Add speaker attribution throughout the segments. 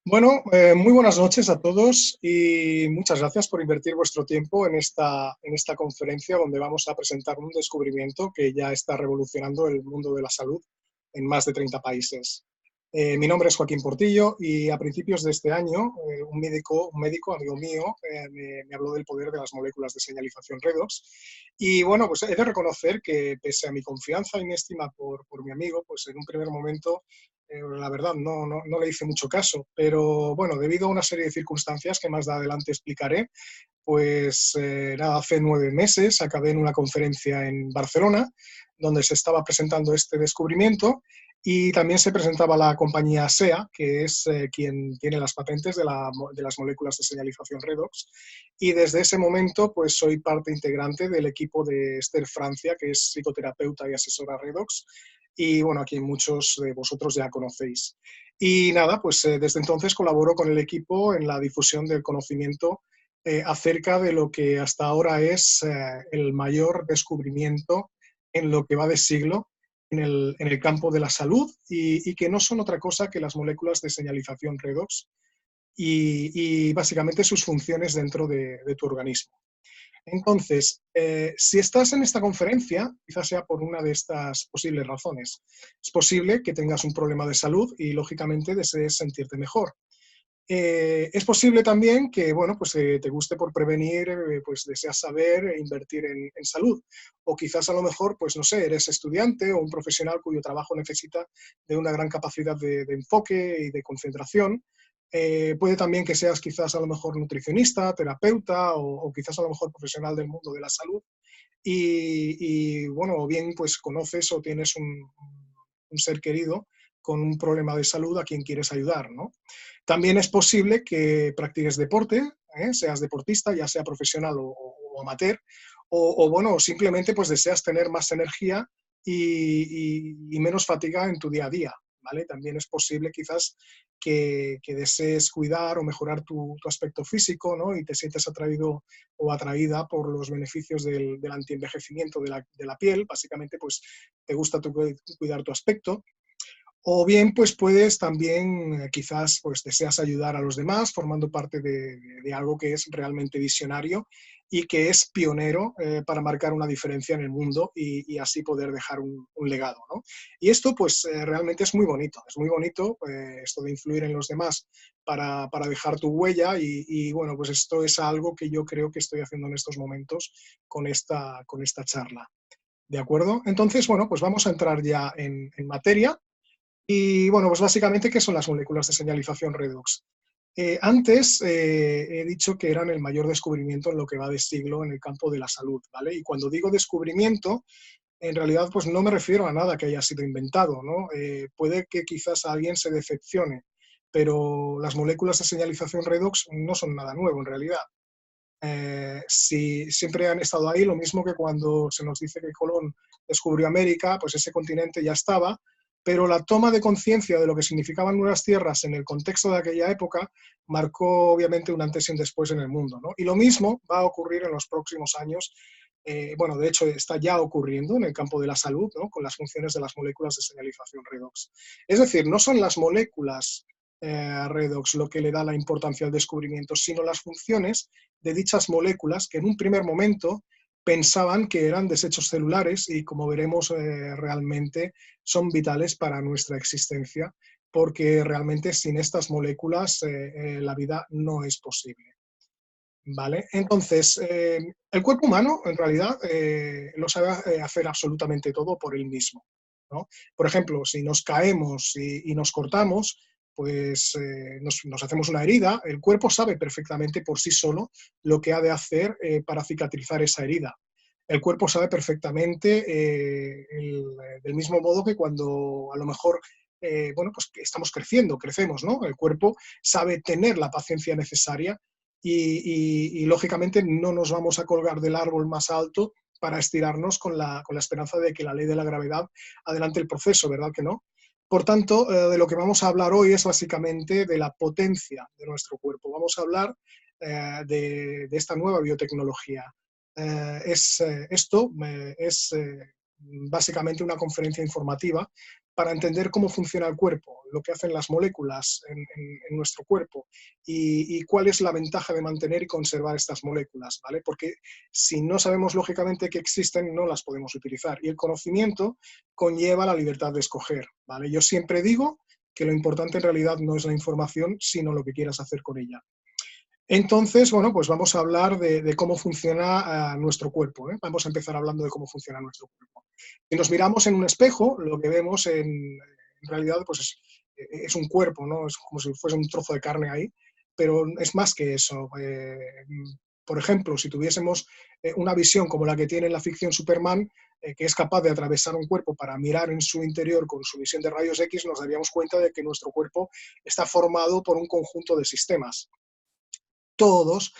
Speaker 1: Muy buenas noches a todos y muchas gracias por invertir vuestro tiempo en esta conferencia donde vamos a presentar un descubrimiento que ya está revolucionando el mundo de la salud en más de 30 países. Mi nombre es Joaquín Portillo y a principios de este año un médico amigo mío me habló del poder de las moléculas de señalización redox y bueno, pues he de reconocer que pese a mi confianza y mi estima por mi amigo, pues en un primer momento la verdad, no le hice mucho caso, pero bueno, debido a una serie de circunstancias que más de adelante explicaré, pues nada, hace 9 meses acabé en una conferencia en Barcelona, donde se estaba presentando este descubrimiento y también se presentaba la compañía SEA, que es quien tiene las patentes de las moléculas de señalización redox. Y desde ese momento, pues soy parte integrante del equipo de Esther Francia, que es psicoterapeuta y asesora redox. Y bueno, aquí muchos de vosotros ya conocéis. Y nada, pues desde entonces colaboro con el equipo en la difusión del conocimiento acerca de lo que hasta ahora es el mayor descubrimiento en lo que va de siglo en el campo de la salud y que no son otra cosa que las moléculas de señalización redox y básicamente sus funciones dentro de tu organismo. Entonces, si estás en esta conferencia, quizás sea por una de estas posibles razones. Es posible que tengas un problema de salud y, lógicamente, desees sentirte mejor. Es posible también que, bueno, pues te guste por prevenir, pues deseas saber e invertir en salud. O quizás a lo mejor, pues no sé, eres estudiante o un profesional cuyo trabajo necesita de una gran capacidad de enfoque y de concentración. Puede también que seas quizás a lo mejor nutricionista, terapeuta o quizás a lo mejor profesional del mundo de la salud. Bueno, o bien pues conoces o tienes un ser querido con un problema de salud a quien quieres ayudar, ¿no? También es posible que practiques deporte, seas deportista, ya sea profesional o amateur, bueno, simplemente pues deseas tener más energía y menos fatiga en tu día a día, ¿vale? También es posible quizás que desees cuidar o mejorar tu aspecto físico, ¿no? Y te sientes atraído o atraída por los beneficios del antienvejecimiento de la piel, básicamente pues te gusta cuidar tu aspecto. O bien, pues puedes también, quizás, pues deseas ayudar a los demás formando parte de algo que es realmente visionario y que es pionero para marcar una diferencia en el mundo y así poder dejar un legado, ¿no? Y esto, pues, realmente es muy bonito esto de influir en los demás para dejar tu huella bueno, pues esto es algo que yo creo que estoy haciendo en estos momentos con esta charla. ¿De acuerdo? Entonces, bueno, pues vamos a entrar ya en materia. Y bueno, pues básicamente, ¿qué son las moléculas de señalización redox? Antes he dicho que eran el mayor descubrimiento en lo que va de siglo en el campo de la salud, ¿vale? Y cuando digo descubrimiento, en realidad pues no me refiero a nada que haya sido inventado, ¿no? Puede que quizás alguien se decepcione, pero las moléculas de señalización redox no son nada nuevo en realidad. Si siempre han estado ahí, lo mismo que cuando se nos dice que Colón descubrió América, pues ese continente ya estaba, pero la toma de conciencia de lo que significaban nuevas tierras en el contexto de aquella época marcó obviamente un antes y un después en el mundo, ¿no? Y lo mismo va a ocurrir en los próximos años. Bueno, de hecho está ya ocurriendo en el campo de la salud, ¿no? Con las funciones de las moléculas de señalización redox. Es decir, no son las moléculas redox lo que le da la importancia al descubrimiento, sino las funciones de dichas moléculas que en un primer momento pensaban que eran desechos celulares y, como veremos, realmente son vitales para nuestra existencia, porque realmente sin estas moléculas la vida no es posible. ¿Vale? Entonces, el cuerpo humano en realidad lo sabe hacer absolutamente todo por él mismo, ¿no? Por ejemplo, si nos caemos y nos cortamos, pues nos hacemos una herida, el cuerpo sabe perfectamente por sí solo lo que ha de hacer para cicatrizar esa herida. El cuerpo sabe perfectamente del mismo modo que cuando a lo mejor bueno, pues estamos crecemos, ¿no? El cuerpo sabe tener la paciencia necesaria lógicamente no nos vamos a colgar del árbol más alto para estirarnos con la esperanza de que la ley de la gravedad adelante el proceso, ¿verdad que no? Por tanto, de lo que vamos a hablar hoy es básicamente de la potencia de nuestro cuerpo. Vamos a hablar de esta nueva biotecnología. Esto es básicamente una conferencia informativa para entender cómo funciona el cuerpo, lo que hacen las moléculas en nuestro cuerpo y cuál es la ventaja de mantener y conservar estas moléculas, ¿vale? Porque si no sabemos lógicamente que existen, no las podemos utilizar. Y el conocimiento conlleva la libertad de escoger, ¿vale? Yo siempre digo que lo importante en realidad no es la información, sino lo que quieras hacer con ella. Entonces, bueno, pues vamos a hablar de cómo funciona nuestro cuerpo, ¿eh? Vamos a empezar hablando de cómo funciona nuestro cuerpo. Si nos miramos en un espejo, lo que vemos en realidad pues es un cuerpo, ¿no? Es como si fuese un trozo de carne ahí, pero es más que eso. Por ejemplo, si tuviésemos una visión como la que tiene en la ficción Superman, que es capaz de atravesar un cuerpo para mirar en su interior con su visión de rayos X, nos daríamos cuenta de que nuestro cuerpo está formado por un conjunto de sistemas. Todos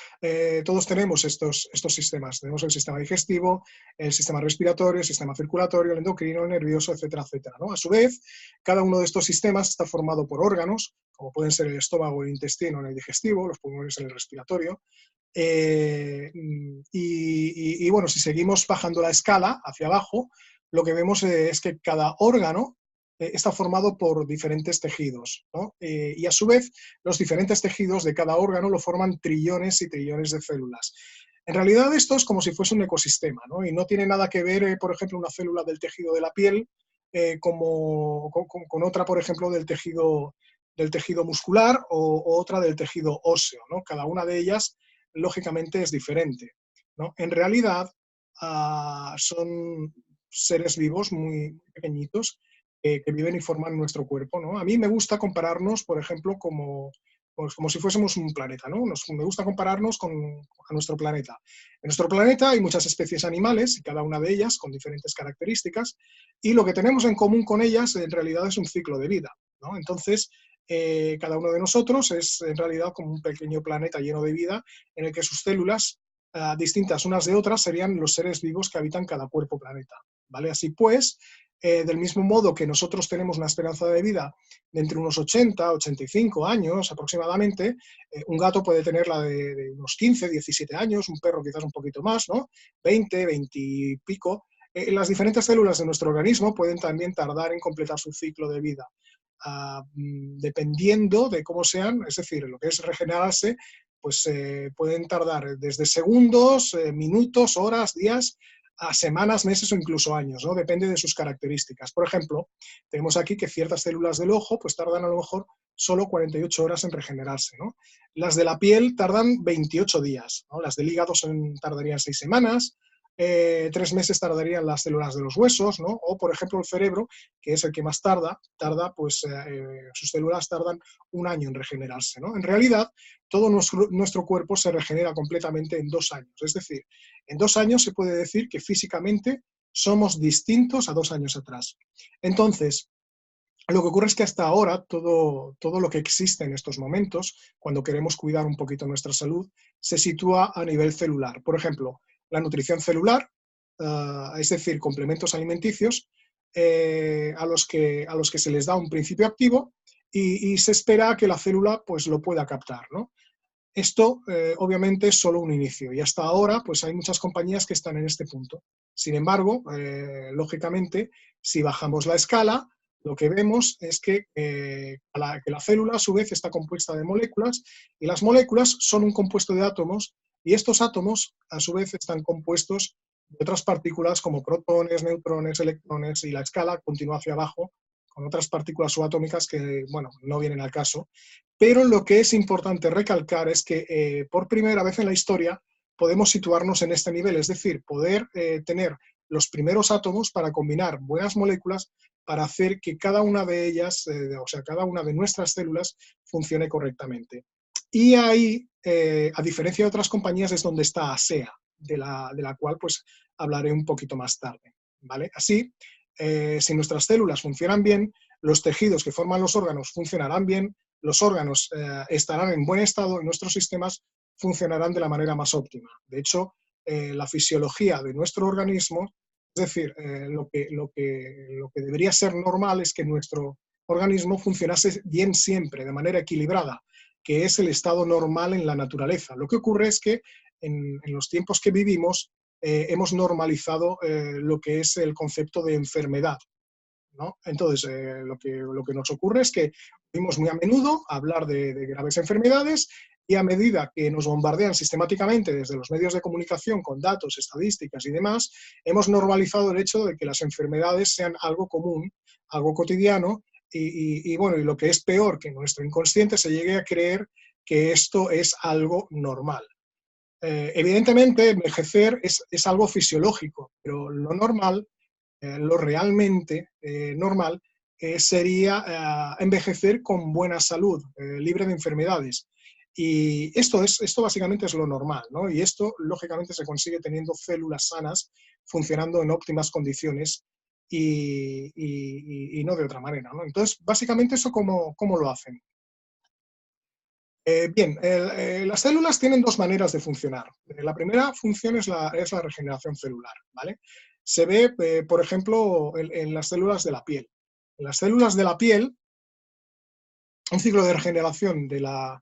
Speaker 1: tenemos estos sistemas. Tenemos el sistema digestivo, el sistema respiratorio, el sistema circulatorio, el endocrino, el nervioso, etcétera, etcétera, ¿no? A su vez, cada uno de estos sistemas está formado por órganos, como pueden ser el estómago, el intestino en el digestivo, los pulmones en el respiratorio. Bueno, si seguimos bajando la escala hacia abajo, lo que vemos es que cada órgano está formado por diferentes tejidos, ¿no? Y a su vez, los diferentes tejidos de cada órgano lo forman trillones y trillones de células. En realidad esto es como si fuese un ecosistema, ¿no? Y no tiene nada que ver, por ejemplo, una célula del tejido de la piel con otra, por ejemplo, del tejido muscular o otra del tejido óseo, ¿no? Cada una de ellas, lógicamente, es diferente, ¿no? En realidad, son seres vivos muy pequeñitos que viven y forman nuestro cuerpo, ¿no? A mí me gusta compararnos, por ejemplo, como si fuésemos un planeta, ¿no? Me gusta compararnos a nuestro planeta. En nuestro planeta hay muchas especies animales, y cada una de ellas con diferentes características, y lo que tenemos en común con ellas en realidad es un ciclo de vida, ¿no? Entonces, cada uno de nosotros es en realidad como un pequeño planeta lleno de vida en el que sus células, distintas unas de otras, serían los seres vivos que habitan cada cuerpo planeta, ¿vale? Así pues, del mismo modo que nosotros tenemos una esperanza de vida de entre unos 80, 85 años aproximadamente, un gato puede tener la de unos 15, 17 años, un perro quizás un poquito más, ¿no? 20, 20 y pico. Las diferentes células de nuestro organismo pueden también tardar en completar su ciclo de vida, dependiendo de cómo sean, es decir, lo que es regenerarse, pues pueden tardar desde segundos, minutos, horas, días, a semanas, meses o incluso años, ¿no? Depende de sus características. Por ejemplo, tenemos aquí que ciertas células del ojo pues tardan a lo mejor solo 48 horas en regenerarse, ¿no? Las de la piel tardan 28 días, ¿no? Las del hígado tardarían 6 semanas, 3 meses tardarían las células de los huesos, ¿no? O, por ejemplo, el cerebro, que es el que más tarda pues sus células tardan un año en regenerarse, ¿no? En realidad, todo nuestro cuerpo se regenera completamente en 2 años. Es decir, en 2 años se puede decir que físicamente somos distintos a 2 años atrás. Entonces, lo que ocurre es que hasta ahora todo lo que existe en estos momentos, cuando queremos cuidar un poquito nuestra salud, se sitúa a nivel celular. Por ejemplo, la nutrición celular, es decir, complementos alimenticios a los que se les da un principio activo y se espera que la célula pues, lo pueda captar, ¿no? Esto, obviamente, es solo un inicio y hasta ahora pues, hay muchas compañías que están en este punto. Sin embargo, lógicamente, si bajamos la escala, lo que vemos es que la célula a su vez está compuesta de moléculas y las moléculas son un compuesto de átomos y estos átomos a su vez están compuestos de otras partículas como protones, neutrones, electrones y la escala continúa hacia abajo con otras partículas subatómicas que, bueno, no vienen al caso. Pero lo que es importante recalcar es que por primera vez en la historia podemos situarnos en este nivel, es decir, poder tener los primeros átomos para combinar buenas moléculas para hacer que cada una de ellas, o sea, cada una de nuestras células funcione correctamente. Y ahí, a diferencia de otras compañías, es donde está ASEA, de la cual pues hablaré un poquito más tarde, ¿vale? Así, si nuestras células funcionan bien, los tejidos que forman los órganos funcionarán bien, los órganos estarán en buen estado y nuestros sistemas funcionarán de la manera más óptima. De hecho, la fisiología de nuestro organismo, es decir, lo que debería ser normal es que nuestro organismo funcionase bien siempre, de manera equilibrada, que es el estado normal en la naturaleza. Lo que ocurre es que en los tiempos que vivimos hemos normalizado lo que es el concepto de enfermedad. ¿no? Entonces, lo que nos ocurre es que oímos muy a menudo hablar de graves enfermedades y a medida que nos bombardean sistemáticamente desde los medios de comunicación con datos, estadísticas y demás, hemos normalizado el hecho de que las enfermedades sean algo común, algo cotidiano bueno, y lo que es peor, que nuestro inconsciente se llegue a creer que esto es algo normal. Evidentemente, envejecer es algo fisiológico, pero lo normal, lo realmente normal, sería envejecer con buena salud, libre de enfermedades. Y esto básicamente es lo normal, ¿no? Y esto, lógicamente, se consigue teniendo células sanas, funcionando en óptimas condiciones y no de otra manera, ¿no? Entonces, básicamente, ¿eso cómo lo hacen? Bien, las células tienen dos maneras de funcionar. La primera función es la regeneración celular, ¿vale? Se ve, por ejemplo, en las células de la piel. En las células de la piel, un ciclo de regeneración de la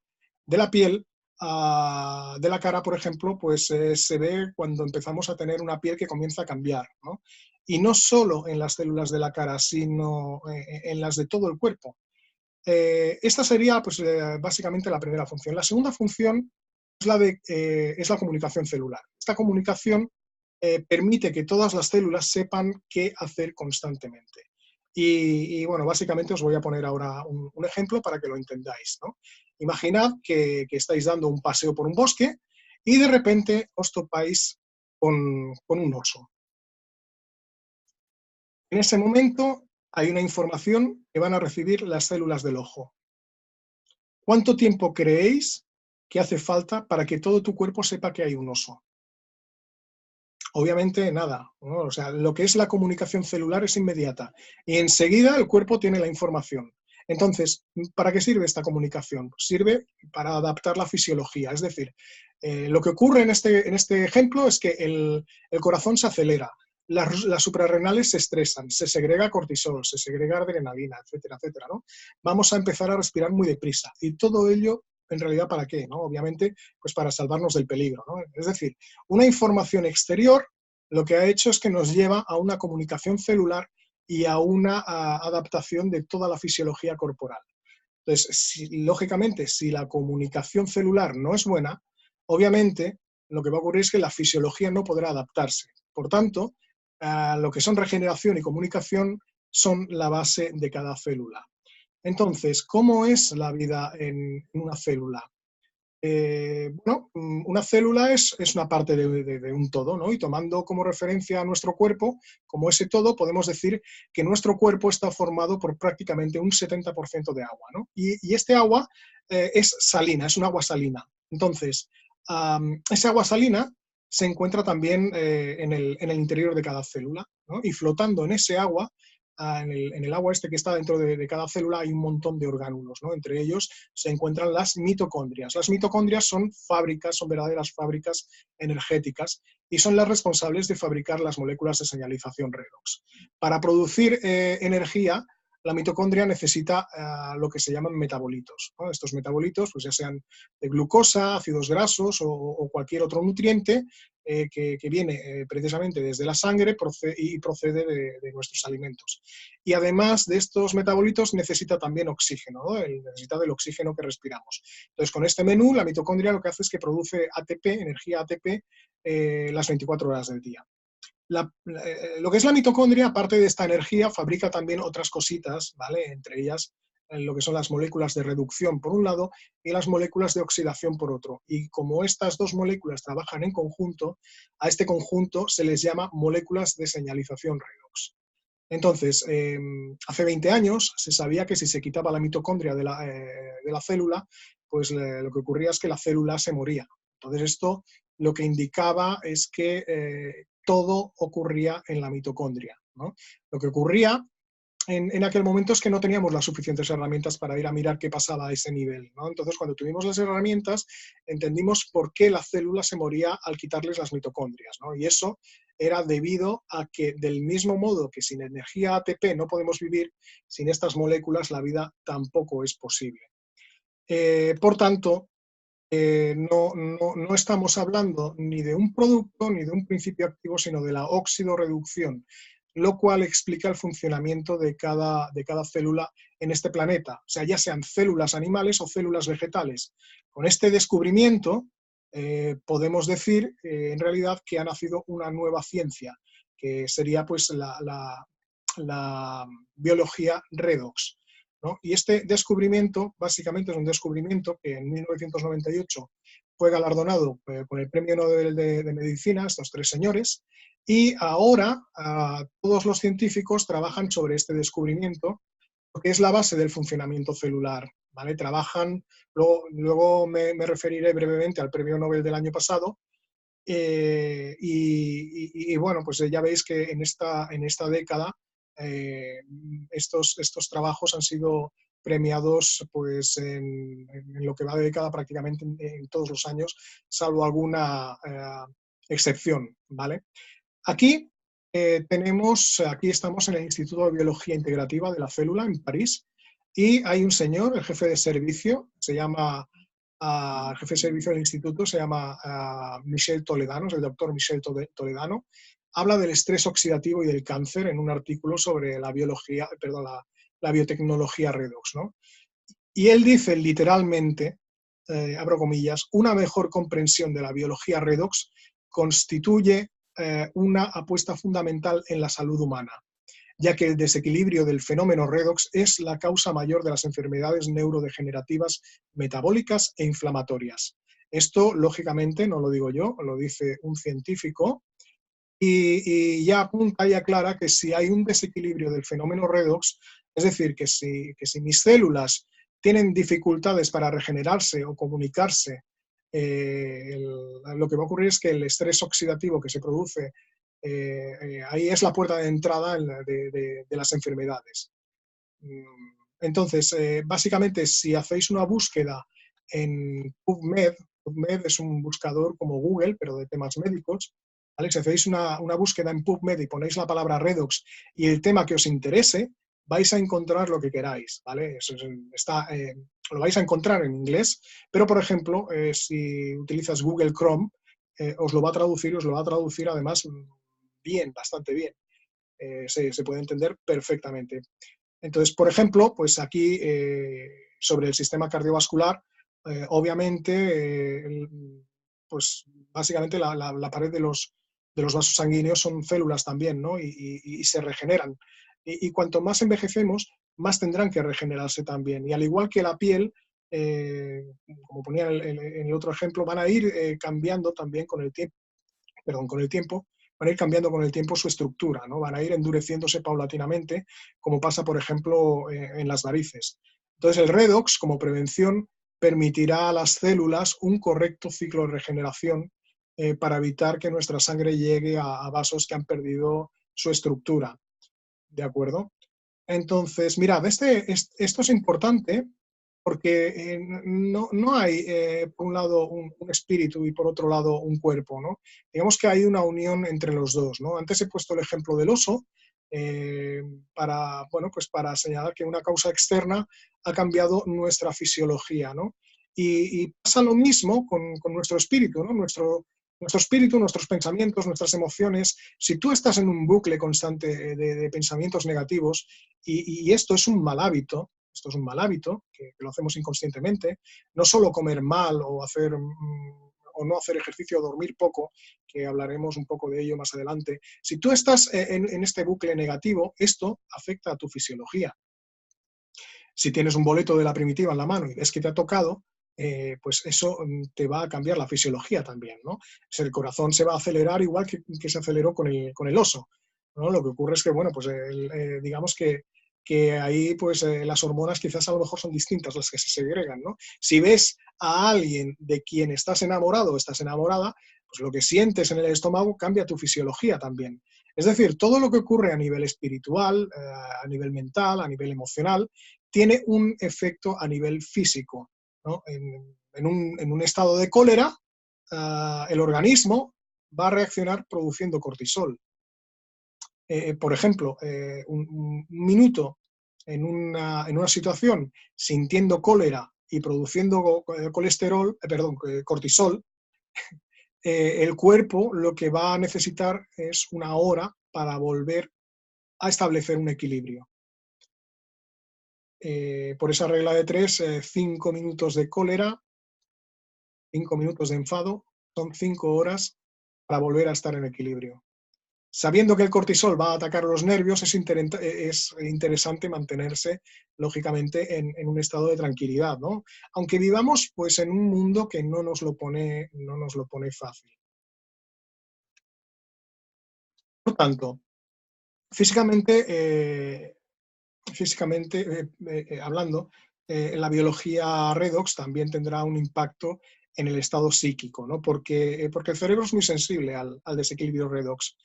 Speaker 1: piel, de la cara, por ejemplo, pues se ve cuando empezamos a tener una piel que comienza a cambiar, ¿no? Y no solo en las células de la cara, sino en las de todo el cuerpo. Esta sería pues, básicamente la primera función. La segunda función es la comunicación celular. Esta comunicación permite que todas las células sepan qué hacer constantemente. Bueno, básicamente os voy a poner ahora un ejemplo para que lo entendáis, ¿no? Imaginad que estáis dando un paseo por un bosque y de repente os topáis con un oso. En ese momento hay una información que van a recibir las células del ojo. ¿Cuánto tiempo creéis que hace falta para que todo tu cuerpo sepa que hay un oso? Obviamente nada, ¿no? O sea, lo que es la comunicación celular es inmediata y enseguida el cuerpo tiene la información. Entonces, ¿para qué sirve esta comunicación? Sirve para adaptar la fisiología, es decir, lo que ocurre en este ejemplo es que el corazón se acelera, las suprarrenales se estresan, se segrega cortisol, se segrega adrenalina, etcétera, etcétera, ¿no? Vamos a empezar a respirar muy deprisa y todo ello, en realidad, ¿para qué? ¿No? Obviamente, pues para salvarnos del peligro, ¿no? Es decir, una información exterior lo que ha hecho es que nos lleva a una comunicación celular y a una adaptación de toda la fisiología corporal. Entonces, lógicamente, si la comunicación celular no es buena, obviamente lo que va a ocurrir es que la fisiología no podrá adaptarse. Por tanto, lo que son regeneración y comunicación son la base de cada célula. Entonces, ¿cómo es la vida en una célula? Bueno, una célula es una parte de un todo, ¿no? Y tomando como referencia a nuestro cuerpo, como ese todo, podemos decir que nuestro cuerpo está formado por prácticamente un 70% de agua, ¿no? Y este agua es salina, es un agua salina. Entonces, esa agua salina se encuentra también en el interior de cada célula, ¿no? Y flotando en ese agua, en el agua este que está dentro de cada célula hay un montón de orgánulos, ¿no? Entre ellos se encuentran las mitocondrias. Las mitocondrias son fábricas, son verdaderas fábricas energéticas y son las responsables de fabricar las moléculas de señalización redox. Para producir energía, la mitocondria necesita lo que se llaman metabolitos, ¿no? Estos metabolitos, pues ya sean de glucosa, ácidos grasos o cualquier otro nutriente que viene precisamente desde la sangre y procede de nuestros alimentos. Y además de estos metabolitos necesita también oxígeno, ¿no? Necesita del oxígeno que respiramos. Entonces, con este menú, la mitocondria lo que hace es que produce ATP, energía ATP, las 24 horas del día. Lo que es la mitocondria, aparte de esta energía, fabrica también otras cositas, ¿vale? Entre ellas lo que son las moléculas de reducción por un lado y las moléculas de oxidación por otro. Y como estas dos moléculas trabajan en conjunto, a este conjunto se les llama moléculas de señalización redox. Entonces, hace 20 años se sabía que si se quitaba la mitocondria de la célula, pues lo que ocurría es que la célula se moría. Entonces esto lo que indicaba es que todo ocurría en la mitocondria, ¿no? Lo que ocurría en aquel momento es que no teníamos las suficientes herramientas para ir a mirar qué pasaba a ese nivel, ¿no? Entonces, cuando tuvimos las herramientas, entendimos por qué la célula se moría al quitarles las mitocondrias, ¿no? Y eso era debido a que, del mismo modo que sin energía ATP no podemos vivir, sin estas moléculas la vida tampoco es posible. Por tanto, no estamos hablando ni de un producto ni de un principio activo, sino de la oxidorreducción. lo cual explica el funcionamiento de cada célula en este planeta, o sea, ya sean células animales o células vegetales. Con este descubrimiento podemos decir en realidad que ha nacido una nueva ciencia, que sería pues la biología redox, ¿no? Y este descubrimiento, básicamente es un descubrimiento que en 1998 fue galardonado con el Premio Nobel de Medicina, estos tres señores, y ahora todos los científicos trabajan sobre este descubrimiento, porque es la base del funcionamiento celular, ¿vale? Trabajan, luego me referiré brevemente al Premio Nobel del año pasado, y bueno, pues ya veis que en esta década estos trabajos han sido premiados pues en lo que va de década prácticamente en todos los años, salvo alguna excepción, ¿vale? Aquí aquí estamos en el Instituto de Biología Integrativa de la Célula en París, y hay un señor, el jefe de servicio, el jefe de servicio del instituto se llama Michel Toledano, es el doctor Michel Toledano. Habla del estrés oxidativo y del cáncer en un artículo sobre la biotecnología redox, ¿no? Y él dice literalmente, abro comillas, una mejor comprensión de la biología redox constituye una apuesta fundamental en la salud humana, ya que el desequilibrio del fenómeno redox es la causa mayor de las enfermedades neurodegenerativas, metabólicas e inflamatorias. Esto, lógicamente, no lo digo yo, lo dice un científico, y ya apunta y aclara que si hay un desequilibrio del fenómeno redox, es decir, que si mis células tienen dificultades para regenerarse o comunicarse, lo que va a ocurrir es que el estrés oxidativo que se produce ahí es la puerta de entrada de las enfermedades. Entonces, básicamente, si hacéis una búsqueda en PubMed, PubMed es un buscador como Google, pero de temas médicos, ¿vale? Si hacéis una búsqueda en PubMed y ponéis la palabra redox y el tema que os interese, vais a encontrar lo que queráis, ¿vale? Lo vais a encontrar en inglés, pero, por ejemplo, si utilizas Google Chrome, os lo va a traducir, además bien, bastante bien. Se puede entender perfectamente. Entonces, por ejemplo, pues aquí sobre el sistema cardiovascular, obviamente, pues básicamente la pared de los vasos sanguíneos son células también, ¿no? Y se regeneran. Y cuanto más envejecemos, más tendrán que regenerarse también. Y al igual que la piel, como ponía en el otro ejemplo, van a ir cambiando también con el tiempo, van a ir cambiando con el tiempo su estructura, ¿no? Van a ir endureciéndose paulatinamente, como pasa, por ejemplo, en las varices. Entonces, el redox, como prevención, permitirá a las células un correcto ciclo de regeneración para evitar que nuestra sangre llegue a vasos que han perdido su estructura. ¿De acuerdo? Entonces, mirad, esto es importante porque no hay, por un lado, un espíritu y por otro lado, un cuerpo, ¿no? Digamos que hay una unión entre los dos, ¿no? Antes he puesto el ejemplo del oso bueno, pues para señalar que una causa externa ha cambiado nuestra fisiología, ¿no? Y pasa lo mismo con nuestro espíritu, ¿no? Nuestro espíritu, nuestros pensamientos, nuestras emociones. Si tú estás en un bucle constante de pensamientos negativos y esto es un mal hábito, que lo hacemos inconscientemente, no solo comer mal o no hacer ejercicio o dormir poco, que hablaremos un poco de ello más adelante. Si tú estás en este bucle negativo, esto afecta a tu fisiología. Si tienes un boleto de la primitiva en la mano y ves que te ha tocado, pues eso te va a cambiar la fisiología también, ¿no? El corazón se va a acelerar igual que se aceleró con el oso, ¿no? Lo que ocurre es que, bueno, pues digamos que ahí pues las hormonas quizás a lo mejor son distintas las que se segregan, ¿no? Si ves a alguien de quien estás enamorado o estás enamorada, pues lo que sientes en el estómago cambia tu fisiología también. Es decir, todo lo que ocurre a nivel espiritual, a nivel mental, a nivel emocional, tiene un efecto a nivel físico, ¿no? En un estado de cólera, el organismo va a reaccionar produciendo cortisol. Por ejemplo, un minuto en una situación sintiendo cólera y produciendo cortisol, el cuerpo lo que va a necesitar es una hora para volver a establecer un equilibrio. Por esa regla de 3, 5 minutos de cólera, 5 minutos de enfado, son 5 horas para volver a estar en equilibrio. Sabiendo que el cortisol va a atacar los nervios, es interesante mantenerse, lógicamente, en un estado de tranquilidad, ¿no? Aunque vivamos pues, en un mundo que no nos lo pone fácil. Por tanto, físicamente, hablando, la biología redox también tendrá un impacto en el estado psíquico, ¿no? Porque el cerebro es muy sensible al desequilibrio redox.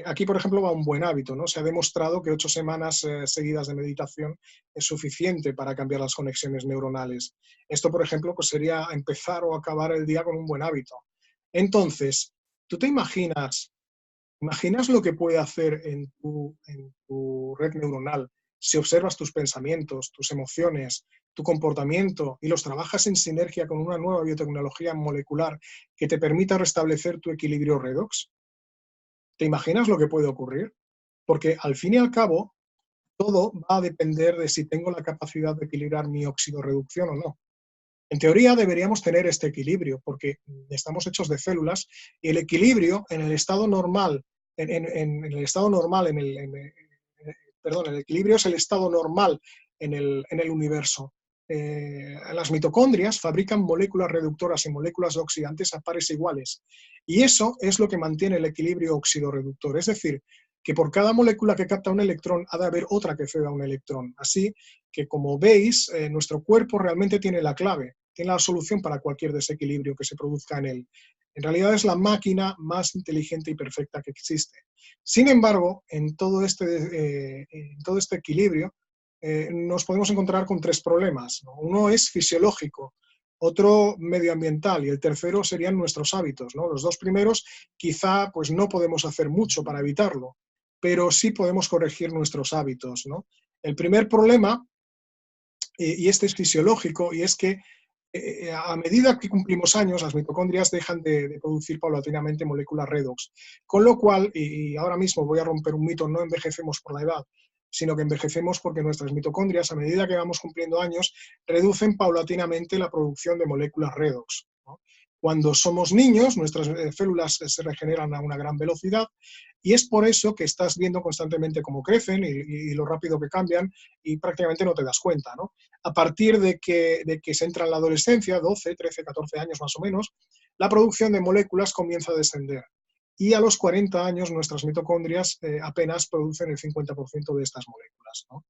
Speaker 1: Aquí, por ejemplo, va un buen hábito, ¿no? Se ha demostrado que 8 semanas seguidas de meditación es suficiente para cambiar las conexiones neuronales. Esto, por ejemplo, pues sería empezar o acabar el día con un buen hábito. Entonces, ¿tú te imaginas lo que puede hacer en tu red neuronal si observas tus pensamientos, tus emociones, tu comportamiento y los trabajas en sinergia con una nueva biotecnología molecular que te permita restablecer tu equilibrio redox? ¿Te imaginas lo que puede ocurrir? Porque al fin y al cabo, todo va a depender de si tengo la capacidad de equilibrar mi oxidorreducción o no. En teoría deberíamos tener este equilibrio, porque estamos hechos de células y el equilibrio en el estado normal, el equilibrio es el estado normal en el universo. Las mitocondrias fabrican moléculas reductoras y moléculas oxidantes a pares iguales. Y eso es lo que mantiene el equilibrio oxidorreductor. Es decir, que por cada molécula que capta un electrón ha de haber otra que ceda un electrón. Así que, como veis, nuestro cuerpo realmente tiene la clave, tiene la solución para cualquier desequilibrio que se produzca en él. En realidad es la máquina más inteligente y perfecta que existe. Sin embargo, en todo este equilibrio nos podemos encontrar con 3 problemas, ¿no? Uno es fisiológico, otro medioambiental y el tercero serían nuestros hábitos, ¿no? Los 2 primeros quizá pues, no podemos hacer mucho para evitarlo, pero sí podemos corregir nuestros hábitos, ¿no? El primer problema, y este es fisiológico, y es que a medida que cumplimos años, las mitocondrias dejan de producir paulatinamente moléculas redox. Con lo cual, y ahora mismo voy a romper un mito, no envejecemos por la edad, sino que envejecemos porque nuestras mitocondrias, a medida que vamos cumpliendo años, reducen paulatinamente la producción de moléculas redox, ¿no? Cuando somos niños, nuestras células se regeneran a una gran velocidad y es por eso que estás viendo constantemente cómo crecen y lo rápido que cambian y prácticamente no te das cuenta, ¿no? A partir de que se entra en la adolescencia, 12, 13, 14 años más o menos, la producción de moléculas comienza a descender. Y a los 40 años nuestras mitocondrias apenas producen el 50% de estas moléculas, ¿no?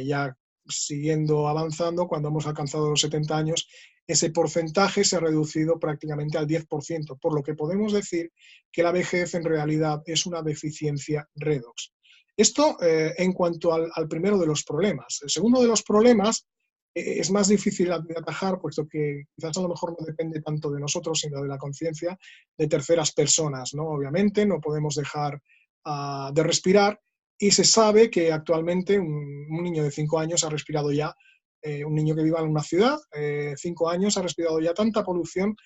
Speaker 1: Ya siguiendo avanzando, cuando hemos alcanzado los 70 años, ese porcentaje se ha reducido prácticamente al 10%, por lo que podemos decir que la vejez en realidad es una deficiencia redox. Esto en cuanto al primero de los problemas. El segundo de los problemas es más difícil de atajar, puesto que quizás a lo mejor no depende tanto de nosotros, sino de la conciencia de terceras personas, ¿no? Obviamente no podemos dejar de respirar y se sabe que actualmente un niño de 5 años ha respirado ya, un niño que viva en una ciudad, 5 años ha respirado ya tanta polución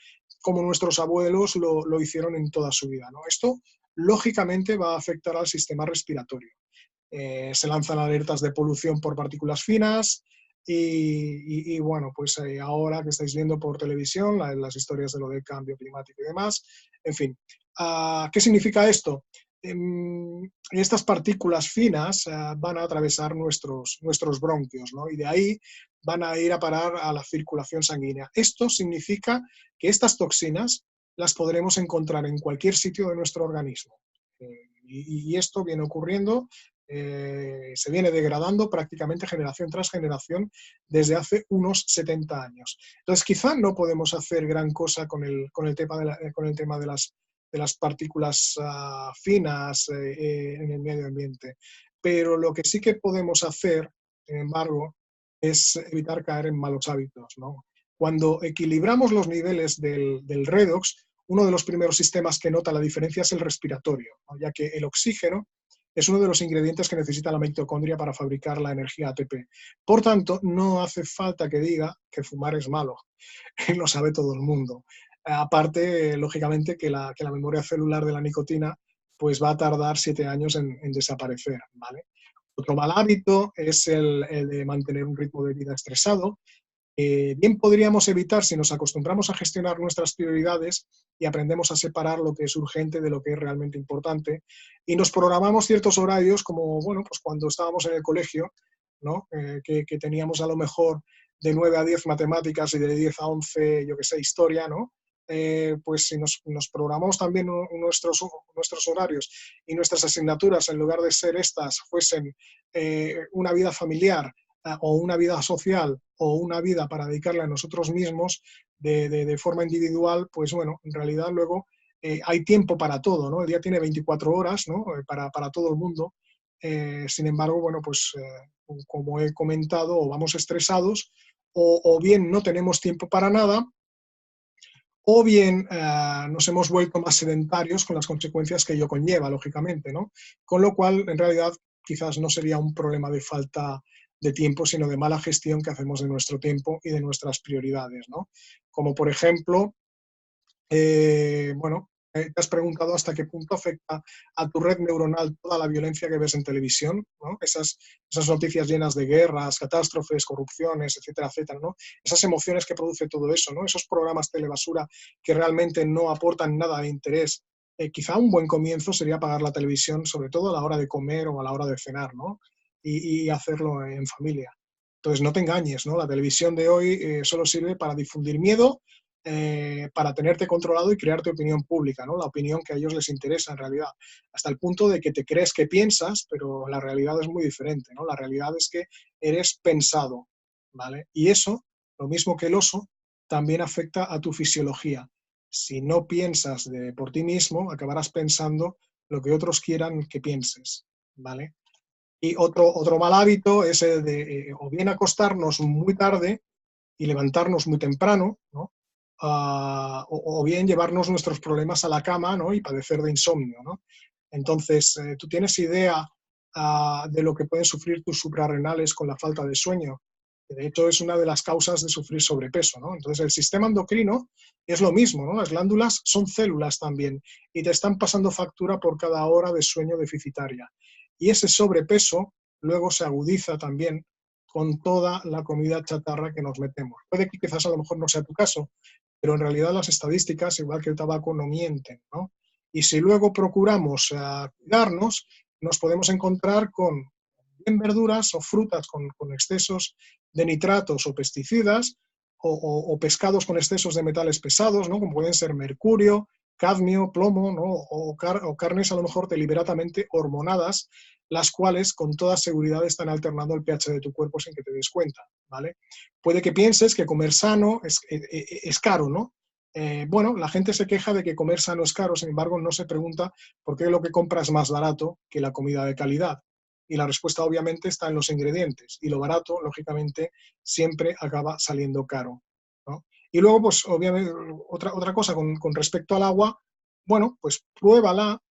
Speaker 1: como nuestros abuelos lo hicieron en toda su vida, ¿no? Esto, lógicamente, va a afectar al sistema respiratorio. Se lanzan alertas de polución por partículas finas y bueno, pues ahora que estáis viendo por televisión las historias de lo del cambio climático y demás, en fin. ¿Qué significa esto? Estas partículas finas van a atravesar nuestros bronquios, ¿no? Y de ahí van a ir a parar a la circulación sanguínea. Esto significa que estas toxinas las podremos encontrar en cualquier sitio de nuestro organismo. Y esto viene ocurriendo, se viene degradando prácticamente generación tras generación desde hace unos 70 años. Entonces, quizá no podemos hacer gran cosa con el tema de las partículas finas en el medio ambiente, pero lo que sí que podemos hacer, sin embargo, es evitar caer en malos hábitos, ¿no? Cuando equilibramos los niveles del redox, uno de los primeros sistemas que nota la diferencia es el respiratorio, ¿no? Ya que el oxígeno es uno de los ingredientes que necesita la mitocondria para fabricar la energía ATP. Por tanto, no hace falta que diga que fumar es malo, lo sabe todo el mundo. Aparte, lógicamente, que la memoria celular de la nicotina pues va a tardar 7 años en desaparecer, ¿vale? Otro mal hábito es el de mantener un ritmo de vida estresado. Bien podríamos evitar si nos acostumbramos a gestionar nuestras prioridades y aprendemos a separar lo que es urgente de lo que es realmente importante y nos programamos ciertos horarios como, bueno, pues cuando estábamos en el colegio, ¿no? Que teníamos a lo mejor de 9 a 10 matemáticas y de 10 a 11, yo que sé, historia, ¿no? Pues si nos programamos también nuestros horarios y nuestras asignaturas, en lugar de ser estas, fuesen una vida familiar, o una vida social o una vida para dedicarla a nosotros mismos de forma individual, pues bueno, en realidad luego hay tiempo para todo, ¿no? El día tiene 24 horas, ¿no? Para todo el mundo. Sin embargo, bueno, pues como he comentado, o vamos estresados o bien no tenemos tiempo para nada o bien nos hemos vuelto más sedentarios con las consecuencias que ello conlleva, lógicamente, ¿no? Con lo cual, en realidad, quizás no sería un problema de falta de tiempo, sino de mala gestión que hacemos de nuestro tiempo y de nuestras prioridades, ¿no? Como por ejemplo, bueno, te has preguntado hasta qué punto afecta a tu red neuronal toda la violencia que ves en televisión, ¿no? Esas noticias llenas de guerras, catástrofes, corrupciones, etcétera, etcétera, ¿no? Esas emociones que produce todo eso, ¿no? Esos programas telebasura que realmente no aportan nada de interés. Quizá un buen comienzo sería apagar la televisión, sobre todo a la hora de comer o a la hora de cenar, ¿no? Y hacerlo en familia. Entonces, no te engañes, ¿no? La televisión de hoy solo sirve para difundir miedo, para tenerte controlado y crearte opinión pública, ¿no? La opinión que a ellos les interesa en realidad, hasta el punto de que te crees que piensas, pero la realidad es muy diferente, ¿no? La realidad es que eres pensado, ¿vale? Y eso, lo mismo que el oso, también afecta a tu fisiología. Si no piensas por ti mismo, acabarás pensando lo que otros quieran que pienses, ¿vale? Y otro mal hábito es el de o bien acostarnos muy tarde y levantarnos muy temprano, ¿no? O bien llevarnos nuestros problemas a la cama, ¿no? Y padecer de insomnio, ¿no? Entonces, ¿tú tienes idea de lo que pueden sufrir tus suprarrenales con la falta de sueño? De hecho, es una de las causas de sufrir sobrepeso, ¿no? Entonces, el sistema endocrino es lo mismo, ¿no? Las glándulas son células también y te están pasando factura por cada hora de sueño deficitaria. Y ese sobrepeso luego se agudiza también con toda la comida chatarra que nos metemos. Puede que quizás a lo mejor no sea tu caso, pero en realidad las estadísticas, igual que el tabaco, no mienten, ¿no? Y si luego procuramos cuidarnos, nos podemos encontrar con bien verduras o frutas con excesos de nitratos o pesticidas, o pescados con excesos de metales pesados, ¿no? Como pueden ser mercurio, cadmio, plomo, ¿no? O carnes a lo mejor deliberadamente hormonadas, las cuales con toda seguridad están alternando el pH de tu cuerpo sin que te des cuenta, ¿vale? Puede que pienses que comer sano es caro, ¿no? Bueno, la gente se queja de que comer sano es caro, sin embargo no se pregunta por qué lo que compra es más barato que la comida de calidad. Y la respuesta obviamente está en los ingredientes, y lo barato, lógicamente, siempre acaba saliendo caro, ¿no? Y luego, pues obviamente, otra cosa con respecto al agua, bueno, pues pruébala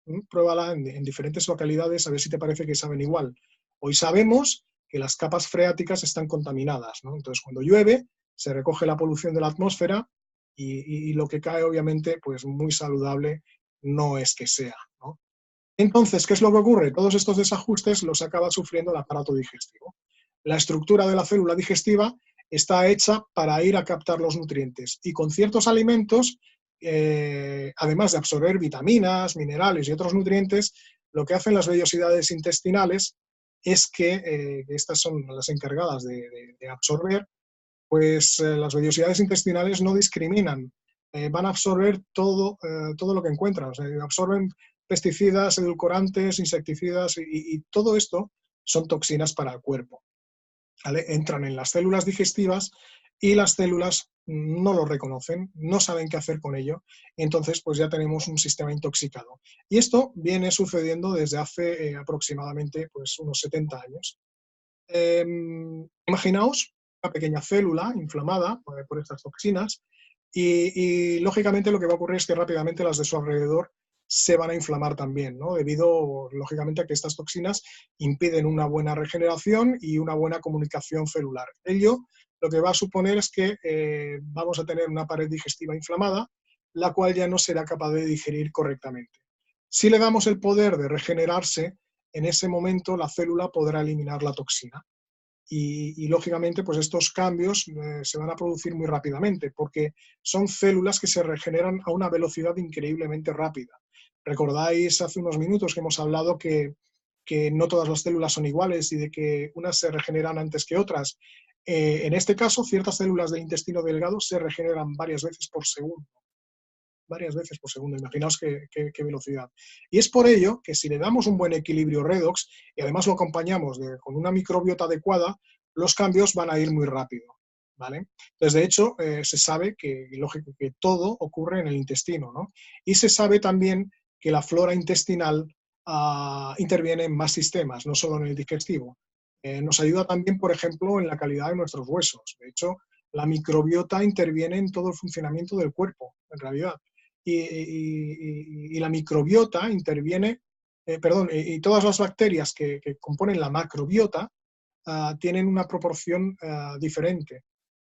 Speaker 1: en diferentes localidades a ver si te parece que saben igual. Hoy sabemos que las capas freáticas están contaminadas, ¿no? Entonces, cuando llueve, se recoge la polución de la atmósfera y lo que cae, obviamente, pues muy saludable no es que sea, ¿no? Entonces, ¿qué es lo que ocurre? Todos estos desajustes los acaba sufriendo el aparato digestivo. La estructura de la célula digestiva está hecha para ir a captar los nutrientes y con ciertos alimentos, además de absorber vitaminas, minerales y otros nutrientes, lo que hacen las vellosidades intestinales es que estas son las encargadas de absorber, pues las vellosidades intestinales no discriminan, van a absorber todo lo que encuentran, o sea, absorben pesticidas, edulcorantes, insecticidas y todo esto son toxinas para el cuerpo, ¿vale? Entran en las células digestivas y las células no lo reconocen, no saben qué hacer con ello, entonces pues ya tenemos un sistema intoxicado. Y esto viene sucediendo desde hace aproximadamente pues unos 70 años. Imaginaos una pequeña célula inflamada por estas toxinas lógicamente lo que va a ocurrir es que rápidamente las de su alrededor se van a inflamar también, ¿no? Debido, lógicamente, a que estas toxinas impiden una buena regeneración y una buena comunicación celular. Ello lo que va a suponer es que vamos a tener una pared digestiva inflamada, la cual ya no será capaz de digerir correctamente. Si le damos el poder de regenerarse, en ese momento la célula podrá eliminar la toxina. Lógicamente, pues estos cambios se van a producir muy rápidamente, porque son células que se regeneran a una velocidad increíblemente rápida. Recordáis hace unos minutos que hemos hablado que no todas las células son iguales y de que unas se regeneran antes que otras. En este caso, ciertas células del intestino delgado se regeneran varias veces por segundo. Varias veces por segundo, imaginaos qué velocidad. Y es por ello que si le damos un buen equilibrio redox y además lo acompañamos con una microbiota adecuada, los cambios van a ir muy rápido, ¿vale? Entonces, de hecho, se sabe que, lógico, que todo ocurre en el intestino, ¿no? Y se sabe también que la flora intestinal interviene en más sistemas, no solo en el digestivo. Nos ayuda también, por ejemplo, en la calidad de nuestros huesos. De hecho, la microbiota interviene en todo el funcionamiento del cuerpo, en realidad. Y la microbiota interviene, y todas las bacterias que componen la macrobiota tienen una proporción diferente.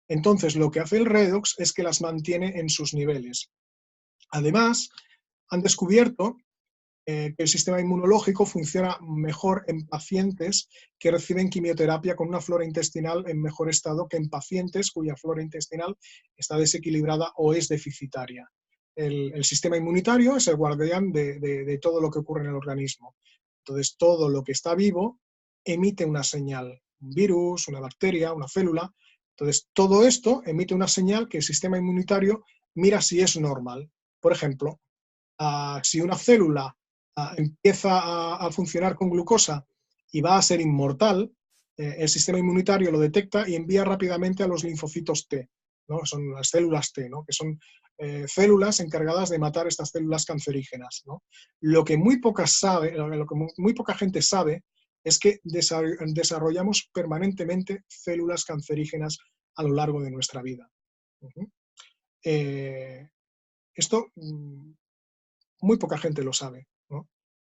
Speaker 1: Entonces, lo que hace el redox es que las mantiene en sus niveles. Además, han descubierto que el sistema inmunológico funciona mejor en pacientes que reciben quimioterapia con una flora intestinal en mejor estado que en pacientes cuya flora intestinal está desequilibrada o es deficitaria. El sistema inmunitario es el guardián de todo lo que ocurre en el organismo. Entonces, todo lo que está vivo emite una señal, un virus, una bacteria, una célula. Entonces, todo esto emite una señal que el sistema inmunitario mira si es normal. Por ejemplo, si una célula empieza a funcionar con glucosa y va a ser inmortal, el sistema inmunitario lo detecta y envía rápidamente a los linfocitos T, ¿no? Son las células T, ¿no? Que son células encargadas de matar estas células cancerígenas, ¿no? Lo que muy poca gente sabe es que desarrollamos permanentemente células cancerígenas a lo largo de nuestra vida. Esto muy poca gente lo sabe, ¿no?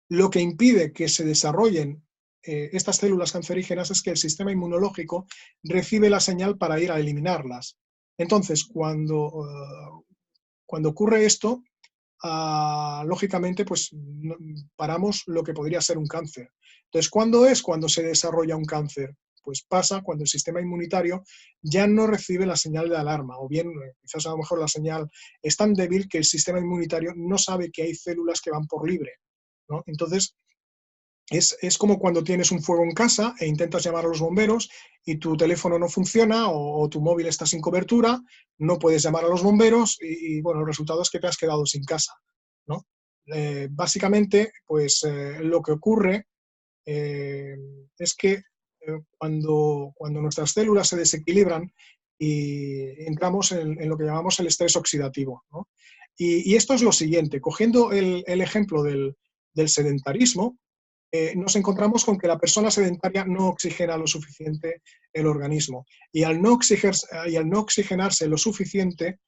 Speaker 1: Lo que impide que se desarrollen estas células cancerígenas es que el sistema inmunológico recibe la señal para ir a eliminarlas. Entonces, cuando ocurre esto, lógicamente, pues paramos lo que podría ser un cáncer. Entonces, ¿cuándo es cuando se desarrolla un cáncer? Pues pasa cuando el sistema inmunitario ya no recibe la señal de alarma, o bien quizás a lo mejor la señal es tan débil que el sistema inmunitario no sabe que hay células que van por libre, ¿no? Entonces, es como cuando tienes un fuego en casa e intentas llamar a los bomberos y tu teléfono no funciona o tu móvil está sin cobertura, no puedes llamar a los bomberos bueno, el resultado es que te has quedado sin casa, ¿no? Básicamente, pues lo que ocurre es que cuando nuestras células se desequilibran y entramos en lo que llamamos el estrés oxidativo, ¿no? Y esto es lo siguiente, cogiendo el ejemplo del sedentarismo, nos encontramos con que la persona sedentaria no oxigena lo suficiente el organismo. Y al no oxigenarse lo suficiente,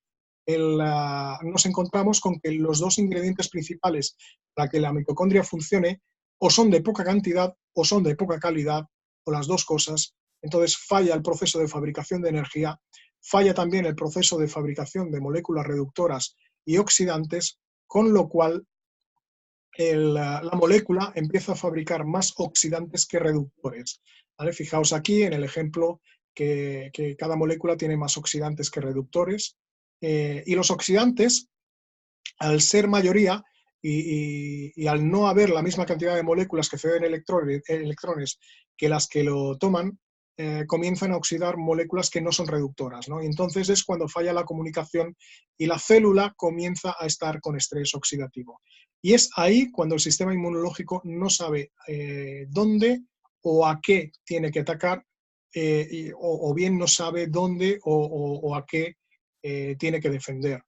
Speaker 1: nos encontramos con que los dos ingredientes principales para que la mitocondria funcione o son de poca cantidad o son de poca calidad, o las dos cosas. Entonces falla el proceso de fabricación de energía, falla también el proceso de fabricación de moléculas reductoras y oxidantes, con lo cual la molécula empieza a fabricar más oxidantes que reductores, ¿vale? Fijaos aquí en el ejemplo que cada molécula tiene más oxidantes que reductores, y los oxidantes, al ser mayoría y al no haber la misma cantidad de moléculas que ceden electrones que las que lo toman, comienzan a oxidar moléculas que no son reductoras, ¿no? Y entonces es cuando falla la comunicación y la célula comienza a estar con estrés oxidativo. Y es ahí cuando el sistema inmunológico no sabe dónde o a qué tiene que atacar, o bien no sabe dónde o a qué tiene que defender.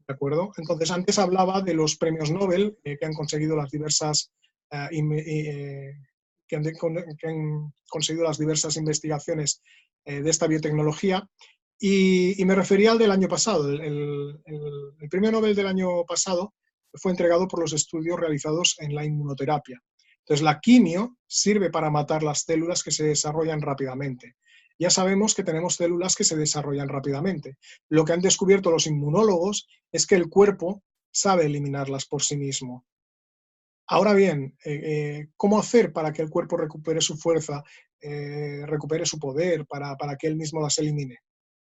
Speaker 1: ¿De acuerdo? Entonces, antes hablaba de los premios Nobel que han conseguido las diversas que han conseguido las diversas investigaciones de esta biotecnología, y me refería al del año pasado. El premio Nobel del año pasado fue entregado por los estudios realizados en la inmunoterapia. Entonces, la quimio sirve para matar las células que se desarrollan rápidamente. Ya sabemos que tenemos células que se desarrollan rápidamente. Lo que han descubierto los inmunólogos es que el cuerpo sabe eliminarlas por sí mismo. Ahora bien, ¿cómo hacer para que el cuerpo recupere su fuerza, recupere su poder, para que él mismo las elimine?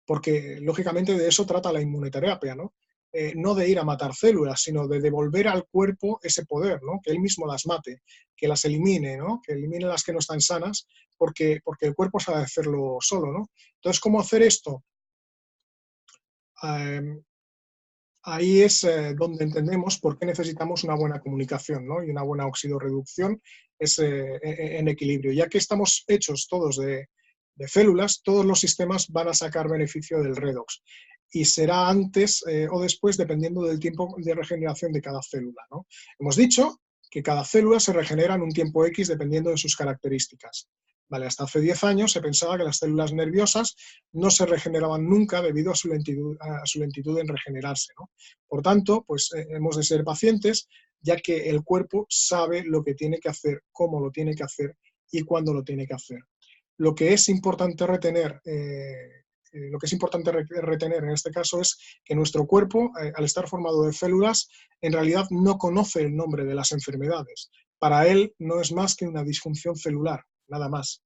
Speaker 1: Porque, lógicamente, de eso trata la inmunoterapia, ¿no? No de ir a matar células, sino de devolver al cuerpo ese poder, ¿no? Que él mismo las mate, que las elimine, ¿no? Que elimine las que no están sanas, porque el cuerpo sabe hacerlo solo, ¿no? Entonces, ¿cómo hacer esto? Eh, Ahí es donde entendemos por qué necesitamos una buena comunicación, ¿no? Y una buena oxidorreducción es, en equilibrio. Ya que estamos hechos todos de células, todos los sistemas van a sacar beneficio del redox. Y será antes o después, dependiendo del tiempo de regeneración de cada célula, ¿no? Hemos dicho que cada célula se regenera en un tiempo X dependiendo de sus características. Vale, hasta hace 10 años se pensaba que las células nerviosas no se regeneraban nunca debido a su lentitud en regenerarse, ¿no? Por tanto, pues hemos de ser pacientes, ya que el cuerpo sabe lo que tiene que hacer, cómo lo tiene que hacer y cuándo lo tiene que hacer. Lo que es importante retener, en este caso es que nuestro cuerpo, al estar formado de células, en realidad no conoce el nombre de las enfermedades. Para él no es más que una disfunción celular, nada más.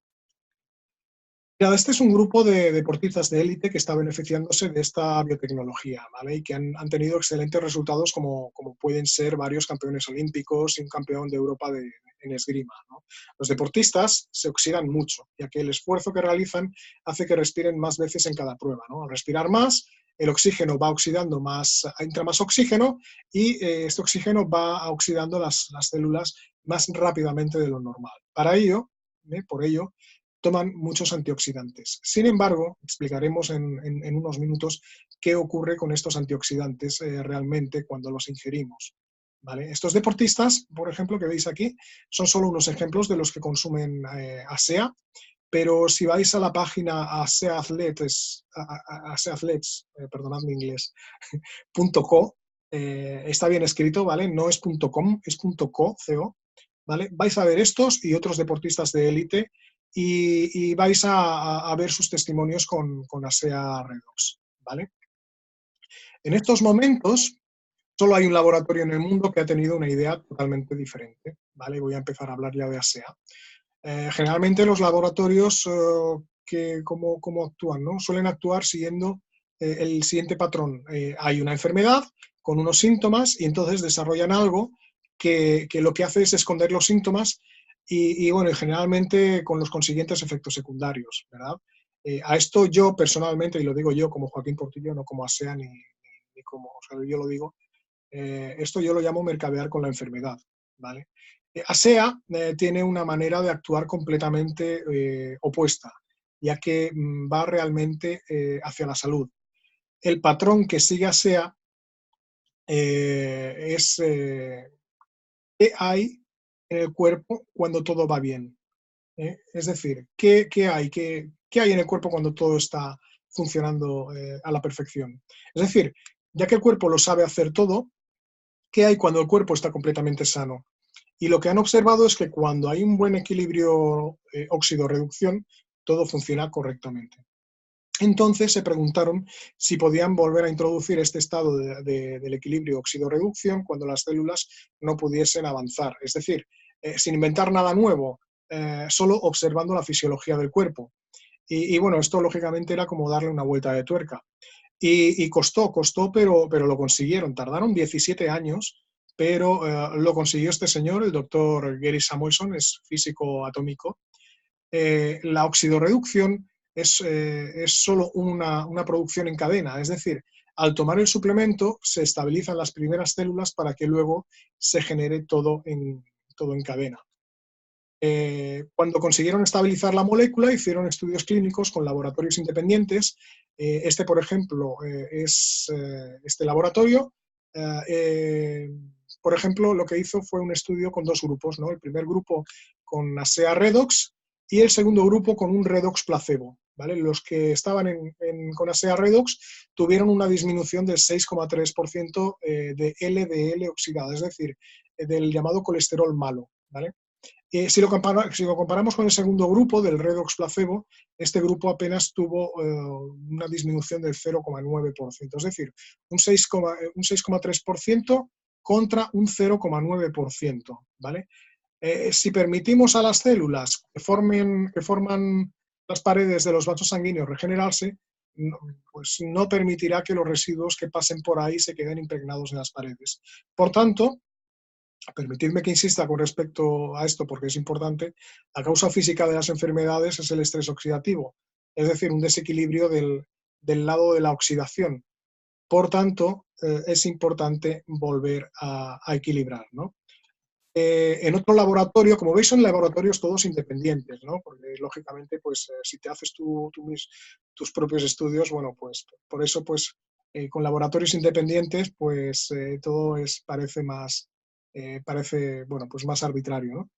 Speaker 1: Mira, este es un grupo de deportistas de élite que está beneficiándose de esta biotecnología, ¿vale? Y que han tenido excelentes resultados como pueden ser varios campeones olímpicos y un campeón de Europa en esgrima, ¿no? Los deportistas se oxidan mucho, ya que el esfuerzo que realizan hace que respiren más veces en cada prueba, ¿no? Al respirar más, el oxígeno va oxidando más, entra más oxígeno y este oxígeno va oxidando las células más rápidamente de lo normal. Por ello, toman muchos antioxidantes. Sin embargo, explicaremos en unos minutos qué ocurre con estos antioxidantes realmente cuando los ingerimos. ¿Vale? Estos deportistas, por ejemplo, que veis aquí, son solo unos ejemplos de los que consumen ASEA, pero si vais a la página ASEAthletes, perdonad mi inglés, .co, está bien escrito, ¿vale? No es .com, es .co, ¿vale? Vais a ver estos y otros deportistas de élite y vais a ver sus testimonios con ASEA Redox, ¿vale? En estos momentos, solo hay un laboratorio en el mundo que ha tenido una idea totalmente diferente, ¿vale? Voy a empezar a hablar ya de ASEA. Generalmente los laboratorios ¿cómo actúan, ¿no? Suelen actuar siguiendo el siguiente patrón. Hay una enfermedad con unos síntomas y entonces desarrollan algo que lo que hace es esconder los síntomas bueno, y generalmente con los consiguientes efectos secundarios, ¿verdad? A esto yo personalmente, y lo digo yo como Joaquín Portillo, no como ASEA ni como, o sea, yo lo digo, esto yo lo llamo mercadear con la enfermedad, ¿vale? ASEA tiene una manera de actuar completamente opuesta, ya que va realmente hacia la salud. El patrón que sigue ASEA es qué hay en el cuerpo cuando todo va bien. Es decir, ¿qué hay? ¿Qué hay en el cuerpo cuando todo está funcionando a la perfección? Es decir, ya que el cuerpo lo sabe hacer todo, ¿qué hay cuando el cuerpo está completamente sano? Y lo que han observado es que cuando hay un buen equilibrio óxido-reducción, todo funciona correctamente. Entonces se preguntaron si podían volver a introducir este estado del equilibrio óxido-reducción cuando las células no pudiesen avanzar. Es decir, sin inventar nada nuevo, solo observando la fisiología del cuerpo. Y bueno, esto lógicamente era como darle una vuelta de tuerca. Y costó, pero lo consiguieron. Tardaron 17 años, pero lo consiguió este señor, el doctor Gary Samuelson, es físico atómico. La oxidorreducción es solo una producción en cadena, es decir, al tomar el suplemento se estabilizan las primeras células para que luego se genere todo en cadena. Cuando consiguieron estabilizar la molécula, hicieron estudios clínicos con laboratorios independientes. Este, por ejemplo, es este laboratorio. Por ejemplo, lo que hizo fue un estudio con dos grupos, ¿no? El primer grupo con ASEA Redox y el segundo grupo con un Redox placebo, ¿vale? Los que estaban con ASEA Redox tuvieron una disminución del 6,3% de LDL oxidada, es decir, del llamado colesterol malo, ¿vale? Si lo comparamos con el segundo grupo del redox placebo, este grupo apenas tuvo una disminución del 0,9%, es decir, un 6,3% contra un 0,9%, ¿vale? Si permitimos a las células que forman las paredes de los vasos sanguíneos regenerarse, pues no permitirá que los residuos que pasen por ahí se queden impregnados en las paredes. Por tanto, permitidme que insista con respecto a esto porque es importante, la causa física de las enfermedades es el estrés oxidativo, es decir, un desequilibrio del lado de la oxidación. Por tanto, es importante volver a equilibrar, ¿no? En otro laboratorio, como veis, son laboratorios todos independientes, ¿no? Porque lógicamente, pues, si te haces tus propios estudios, bueno, pues por eso, pues, con laboratorios independientes, pues todo parece, bueno, pues más arbitrario, ¿no?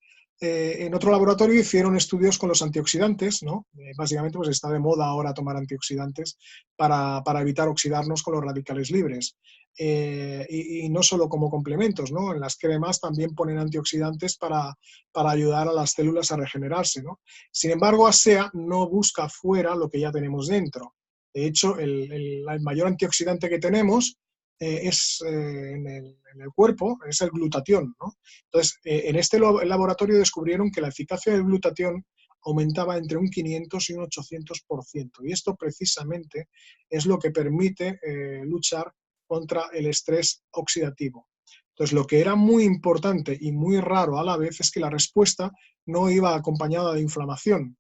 Speaker 1: En otro laboratorio hicieron estudios con los antioxidantes, ¿no? Básicamente, pues está de moda ahora tomar antioxidantes para evitar oxidarnos con los radicales libres. Y no solo como complementos, ¿no? En las cremas también ponen antioxidantes para ayudar a las células a regenerarse, ¿no? Sin embargo, ASEA no busca fuera lo que ya tenemos dentro. De hecho, el mayor antioxidante que tenemos en el cuerpo es el glutatión, ¿no? Entonces, en este laboratorio descubrieron que la eficacia del glutatión aumentaba entre un 500 y un 800%. Y esto precisamente es lo que permite luchar contra el estrés oxidativo. Entonces, lo que era muy importante y muy raro a la vez es que la respuesta no iba acompañada de inflamación.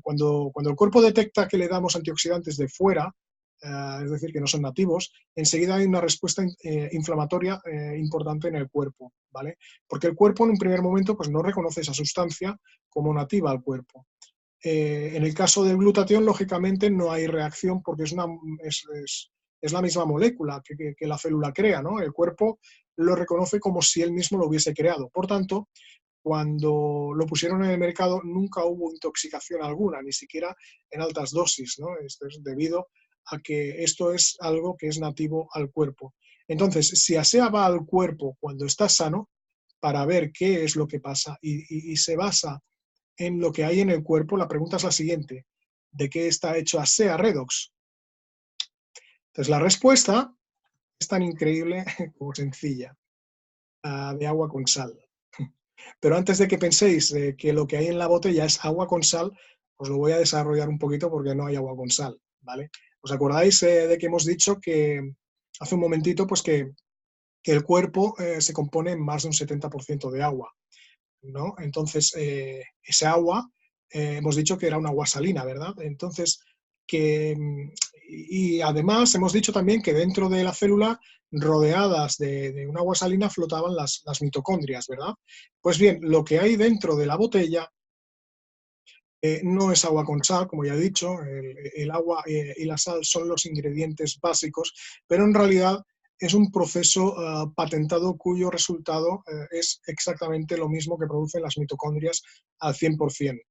Speaker 1: Cuando el cuerpo detecta que le damos antioxidantes de fuera, es decir, que no son nativos, enseguida hay una respuesta inflamatoria importante en el cuerpo, ¿vale? Porque el cuerpo en un primer momento pues, no reconoce esa sustancia como nativa al cuerpo. En el caso del glutatión, lógicamente, no hay reacción porque es la misma molécula que la célula crea, ¿no? El cuerpo lo reconoce como si él mismo lo hubiese creado. Por tanto, cuando lo pusieron en el mercado nunca hubo intoxicación alguna, ni siquiera en altas dosis, ¿no? Esto es debido a que esto es algo que es nativo al cuerpo. Entonces, si ASEA va al cuerpo cuando está sano para ver qué es lo que pasa y se basa en lo que hay en el cuerpo, la pregunta es la siguiente: ¿de qué está hecho ASEA Redox? Entonces, la respuesta es tan increíble como sencilla, de agua con sal. Pero antes de que penséis que lo que hay en la botella es agua con sal, os lo voy a desarrollar un poquito porque no hay agua con sal, ¿vale? ¿Os acordáis de que hemos dicho que hace un momentito pues que el cuerpo se compone en más de un 70% de agua, ¿no? Entonces, ese agua, hemos dicho que era un agua salina, ¿verdad? Entonces, y además hemos dicho también que dentro de la célula, rodeadas de un agua salina, flotaban las mitocondrias, ¿verdad? Pues bien, lo que hay dentro de la botella no es agua con sal, como ya he dicho, el agua y la sal son los ingredientes básicos, pero en realidad es un proceso patentado cuyo resultado es exactamente lo mismo que producen las mitocondrias al 100%.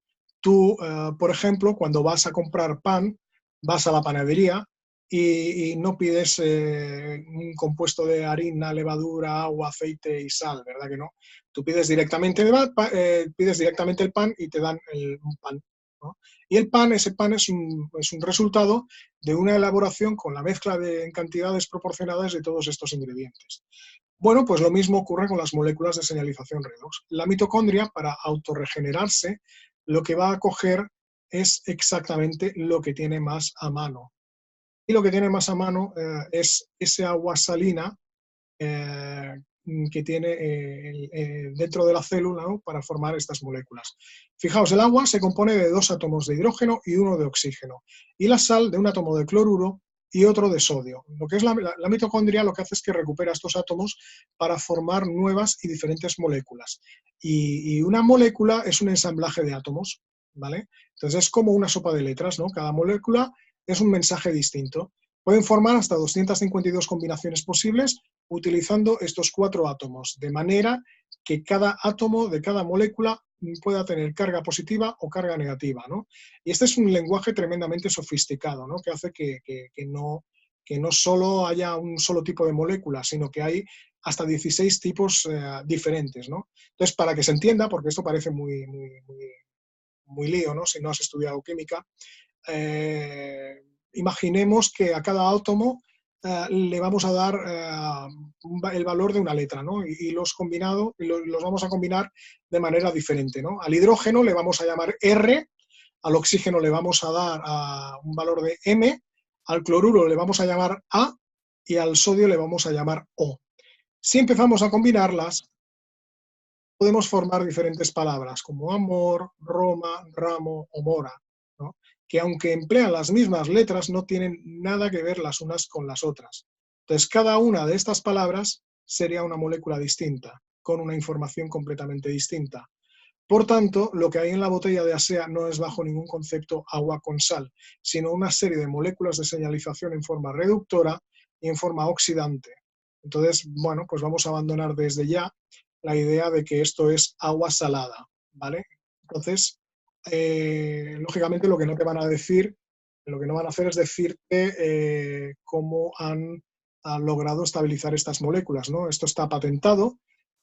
Speaker 1: Tú, por ejemplo, cuando vas a comprar pan, vas a la panadería y no pides un compuesto de harina, levadura, agua, aceite y sal, ¿verdad que no? Tú pides directamente el pan y te dan un pan, ¿no? Y ese pan es un resultado de una elaboración con la mezcla en cantidades proporcionadas de todos estos ingredientes. Bueno, pues lo mismo ocurre con las moléculas de señalización redox. La mitocondria, para autorregenerarse, lo que va a coger es exactamente lo que tiene más a mano. Y lo que tiene más a mano es ese agua salina eh, que tiene dentro de la célula, ¿no? Para formar estas moléculas. Fijaos, el agua se compone de 2 átomos de hidrógeno y 1 de oxígeno, y la sal de un átomo de cloruro y otro de sodio. Lo que es la mitocondria lo que hace es que recupera estos átomos para formar nuevas y diferentes moléculas. Y una molécula es un ensamblaje de átomos, ¿vale? Entonces es como una sopa de letras, ¿no? Cada molécula es un mensaje distinto. Pueden formar hasta 252 combinaciones posibles utilizando estos 4 átomos, de manera que cada átomo de cada molécula pueda tener carga positiva o carga negativa, ¿no? Y este es un lenguaje tremendamente sofisticado, ¿no? Que hace que no solo haya un solo tipo de molécula, sino que hay hasta 16 tipos diferentes, ¿no? Entonces, para que se entienda, porque esto parece muy lío, ¿no? Si no has estudiado química, imaginemos que a cada átomo le vamos a dar el valor de una letra, ¿no? Y los vamos a combinar de manera diferente, ¿no? Al hidrógeno le vamos a llamar R, al oxígeno le vamos a dar un valor de M, al cloruro le vamos a llamar A y al sodio le vamos a llamar O. Si empezamos a combinarlas, podemos formar diferentes palabras como amor, Roma, ramo o mora, ¿no? Que aunque emplean las mismas letras, no tienen nada que ver las unas con las otras. Entonces, cada una de estas palabras sería una molécula distinta, con una información completamente distinta. Por tanto, lo que hay en la botella de ASEA no es bajo ningún concepto agua con sal, sino una serie de moléculas de señalización en forma reductora y en forma oxidante. Entonces, bueno, pues vamos a abandonar desde ya la idea de que esto es agua salada, ¿vale? Entonces, lógicamente lo que no te van a decir, lo que no van a hacer es decirte cómo han logrado estabilizar estas moléculas, ¿no? Esto está patentado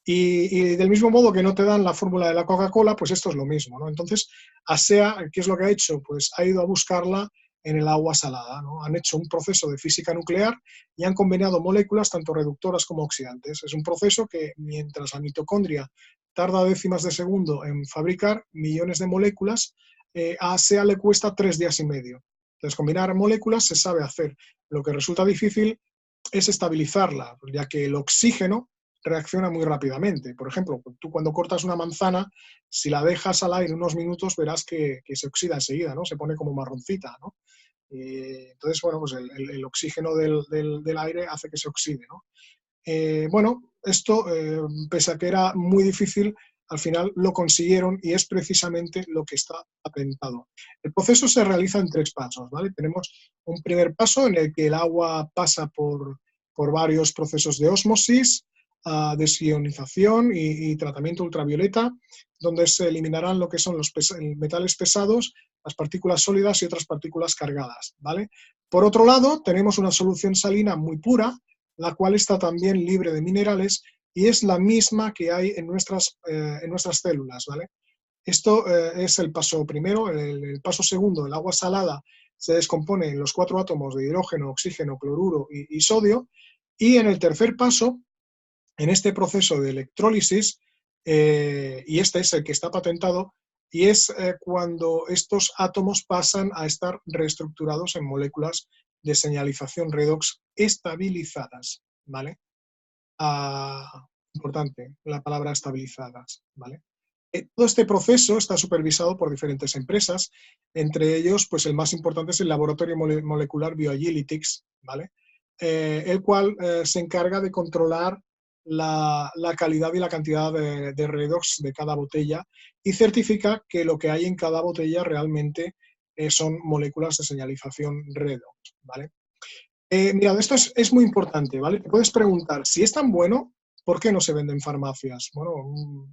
Speaker 1: y del mismo modo que no te dan la fórmula de la Coca-Cola, pues esto es lo mismo, ¿no? Entonces, ASEA, ¿qué es lo que ha hecho? Pues ha ido a buscarla en el agua salada, ¿no? Han hecho un proceso de física nuclear y han combinado moléculas tanto reductoras como oxidantes. Es un proceso que, mientras la mitocondria tarda décimas de segundo en fabricar millones de moléculas, a ASEA le cuesta 3 días y medio. Entonces, combinar moléculas se sabe hacer. Lo que resulta difícil es estabilizarla, ya que el oxígeno reacciona muy rápidamente. Por ejemplo, tú cuando cortas una manzana, si la dejas al aire unos minutos, verás que se oxida enseguida, ¿no? Se pone como marroncita, ¿no? Entonces, bueno, pues el oxígeno del aire hace que se oxide, ¿no? Bueno, esto, pese a que era muy difícil, al final lo consiguieron y es precisamente lo que está patentado. El proceso se realiza en 3 pasos, ¿vale? Tenemos un primer paso en el que el agua pasa por varios procesos de ósmosis, desionización y tratamiento ultravioleta, donde se eliminarán lo que son los metales pesados, las partículas sólidas y otras partículas cargadas, ¿vale? Por otro lado, tenemos una solución salina muy pura, la cual está también libre de minerales y es la misma que hay en nuestras células, ¿vale? Esto es el paso primero. El paso segundo, el agua salada se descompone en los 4 átomos de hidrógeno, oxígeno, cloruro y sodio, y en el tercer paso, en este proceso de electrólisis, y este es el que está patentado, y es cuando estos átomos pasan a estar reestructurados en moléculas de señalización redox estabilizadas, ¿vale? Importante, la palabra estabilizadas, ¿vale? Todo este proceso está supervisado por diferentes empresas, entre ellos, pues el más importante es el Laboratorio Molecular Bioagilitics, ¿vale? El cual se encarga de controlar la calidad y la cantidad de redox de cada botella y certifica que lo que hay en cada botella realmente son moléculas de señalización redox, ¿vale? Mira, esto es muy importante, ¿vale? Te puedes preguntar, si es tan bueno, ¿por qué no se vende en farmacias? Bueno,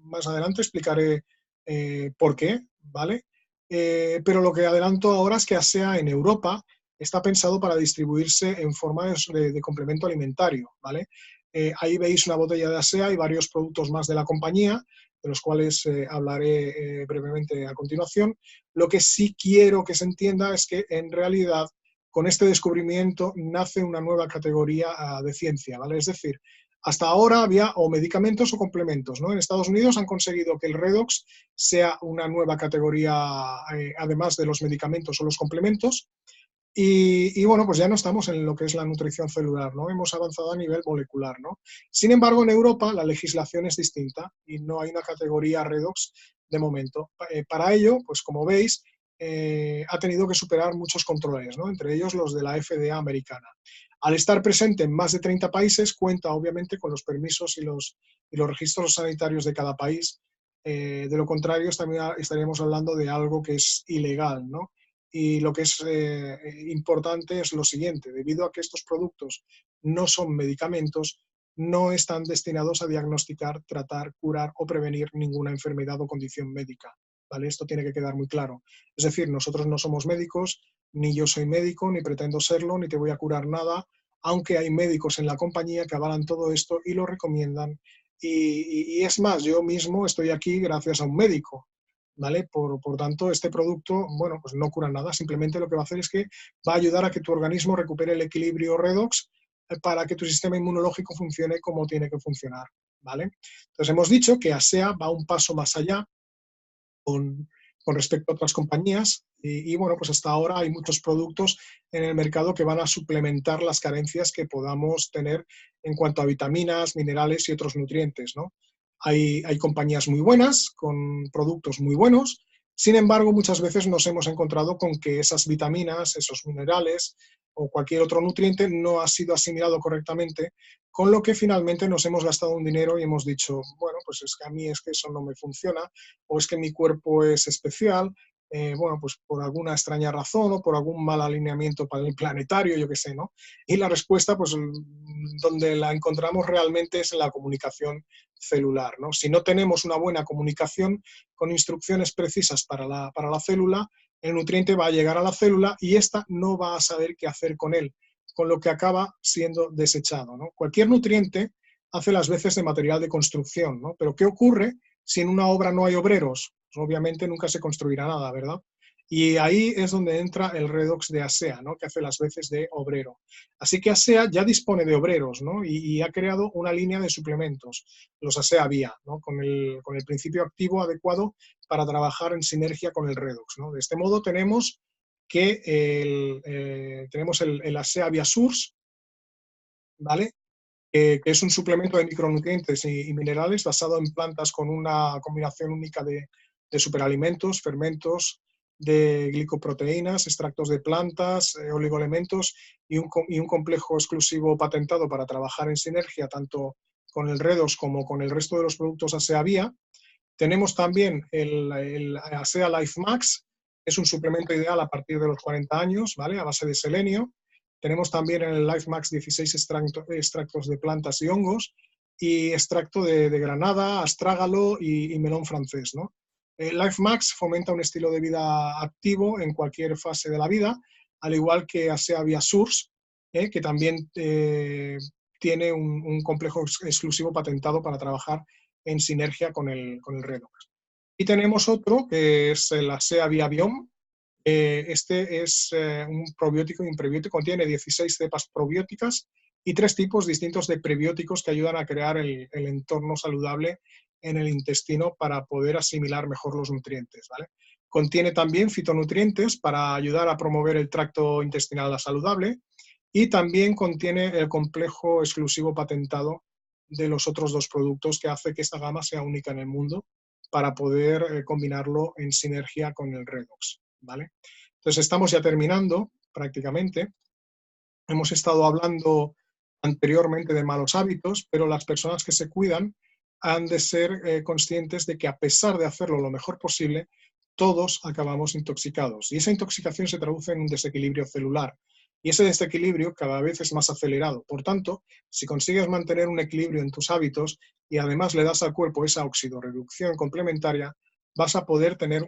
Speaker 1: más adelante explicaré por qué, ¿vale? Pero lo que adelanto ahora es que ASEA en Europa está pensado para distribuirse en forma de complemento alimentario, ¿vale? Ahí veis una botella de ASEA y varios productos más de la compañía, de los cuales hablaré brevemente a continuación. Lo que sí quiero que se entienda es que en realidad con este descubrimiento nace una nueva categoría de ciencia, ¿vale? Es decir, hasta ahora había o medicamentos o complementos, ¿no? En Estados Unidos han conseguido que el redox sea una nueva categoría, además de los medicamentos o los complementos, y bueno, pues ya no estamos en lo que es la nutrición celular, ¿no? Hemos avanzado a nivel molecular, ¿no? Sin embargo, en Europa la legislación es distinta y no hay una categoría redox de momento. Para ello, pues como veis, ha tenido que superar muchos controles, ¿no? Entre ellos los de la FDA americana. Al estar presente en más de 30 países, cuenta obviamente con los permisos y los registros sanitarios de cada país. De lo contrario, estaríamos hablando de algo que es ilegal, ¿no? Y lo que es importante es lo siguiente: debido a que estos productos no son medicamentos, no están destinados a diagnosticar, tratar, curar o prevenir ninguna enfermedad o condición médica, ¿vale? Esto tiene que quedar muy claro. Es decir, nosotros no somos médicos, ni yo soy médico, ni pretendo serlo, ni te voy a curar nada, aunque hay médicos en la compañía que avalan todo esto y lo recomiendan. Y es más, yo mismo estoy aquí gracias a un médico, ¿vale? Por tanto, este producto, bueno, pues no cura nada, simplemente lo que va a hacer es que va a ayudar a que tu organismo recupere el equilibrio redox para que tu sistema inmunológico funcione como tiene que funcionar, ¿vale? Entonces hemos dicho que ASEA va un paso más allá con, con respecto a otras compañías y, bueno, pues hasta ahora hay muchos productos en el mercado que van a suplementar las carencias que podamos tener en cuanto a vitaminas, minerales y otros nutrientes, ¿no? Hay compañías muy buenas, con productos muy buenos, sin embargo, muchas veces nos hemos encontrado con que esas vitaminas, esos minerales o cualquier otro nutriente no ha sido asimilado correctamente, con lo que finalmente nos hemos gastado un dinero y hemos dicho, bueno, pues es que a mí es que eso no me funciona, o es que mi cuerpo es especial, bueno, pues por alguna extraña razón o por algún mal alineamiento planetario, yo qué sé, ¿no? Y la respuesta, pues donde la encontramos realmente es en la comunicación celular, ¿no? Si no tenemos una buena comunicación con instrucciones precisas para la célula, el nutriente va a llegar a la célula y ésta no va a saber qué hacer con él, con lo que acaba siendo desechado, ¿no? Cualquier nutriente hace las veces de material de construcción, ¿no? Pero ¿qué ocurre si en una obra no hay obreros? Pues obviamente nunca se construirá nada, ¿verdad? Y ahí es donde entra el redox de ASEA, ¿no? Que hace las veces de obrero. Así que ASEA ya dispone de obreros, ¿no? Y ha creado una línea de suplementos, los ASEA Vía, ¿no? Con el principio activo adecuado para trabajar en sinergia con el redox, ¿no? De este modo tenemos que tenemos el ASEA Vía Source, ¿vale? Que es un suplemento de micronutrientes y minerales basado en plantas con una combinación única de superalimentos, fermentos, de glicoproteínas, extractos de plantas, oligoelementos y un complejo exclusivo patentado para trabajar en sinergia tanto con el redox como con el resto de los productos ASEA Vía. Tenemos también el ASEA Life Max, que es un suplemento ideal a partir de los 40 años, ¿vale? A base de selenio. Tenemos también en el Life Max 16 extractos de plantas y hongos y extracto de granada, astrágalo y melón francés, ¿no? El Life Max fomenta un estilo de vida activo en cualquier fase de la vida, al igual que ASEA Via Source, que también tiene un complejo exclusivo patentado para trabajar en sinergia con el redox. Y tenemos otro que es el ASEA Via Biome. Este es un probiótico y un prebiótico, contiene 16 cepas probióticas y 3 tipos distintos de prebióticos que ayudan a crear el entorno saludable en el intestino para poder asimilar mejor los nutrientes, ¿vale? Contiene también fitonutrientes para ayudar a promover el tracto intestinal saludable y también contiene el complejo exclusivo patentado de los otros 2 productos que hace que esta gama sea única en el mundo para poder combinarlo en sinergia con el redox, ¿vale? Entonces estamos ya terminando prácticamente. Hemos estado hablando anteriormente de malos hábitos, pero las personas que se cuidan han de ser conscientes de que a pesar de hacerlo lo mejor posible, todos acabamos intoxicados. Y esa intoxicación se traduce en un desequilibrio celular. Y ese desequilibrio cada vez es más acelerado. Por tanto, si consigues mantener un equilibrio en tus hábitos y además le das al cuerpo esa oxidorreducción complementaria, vas a poder tener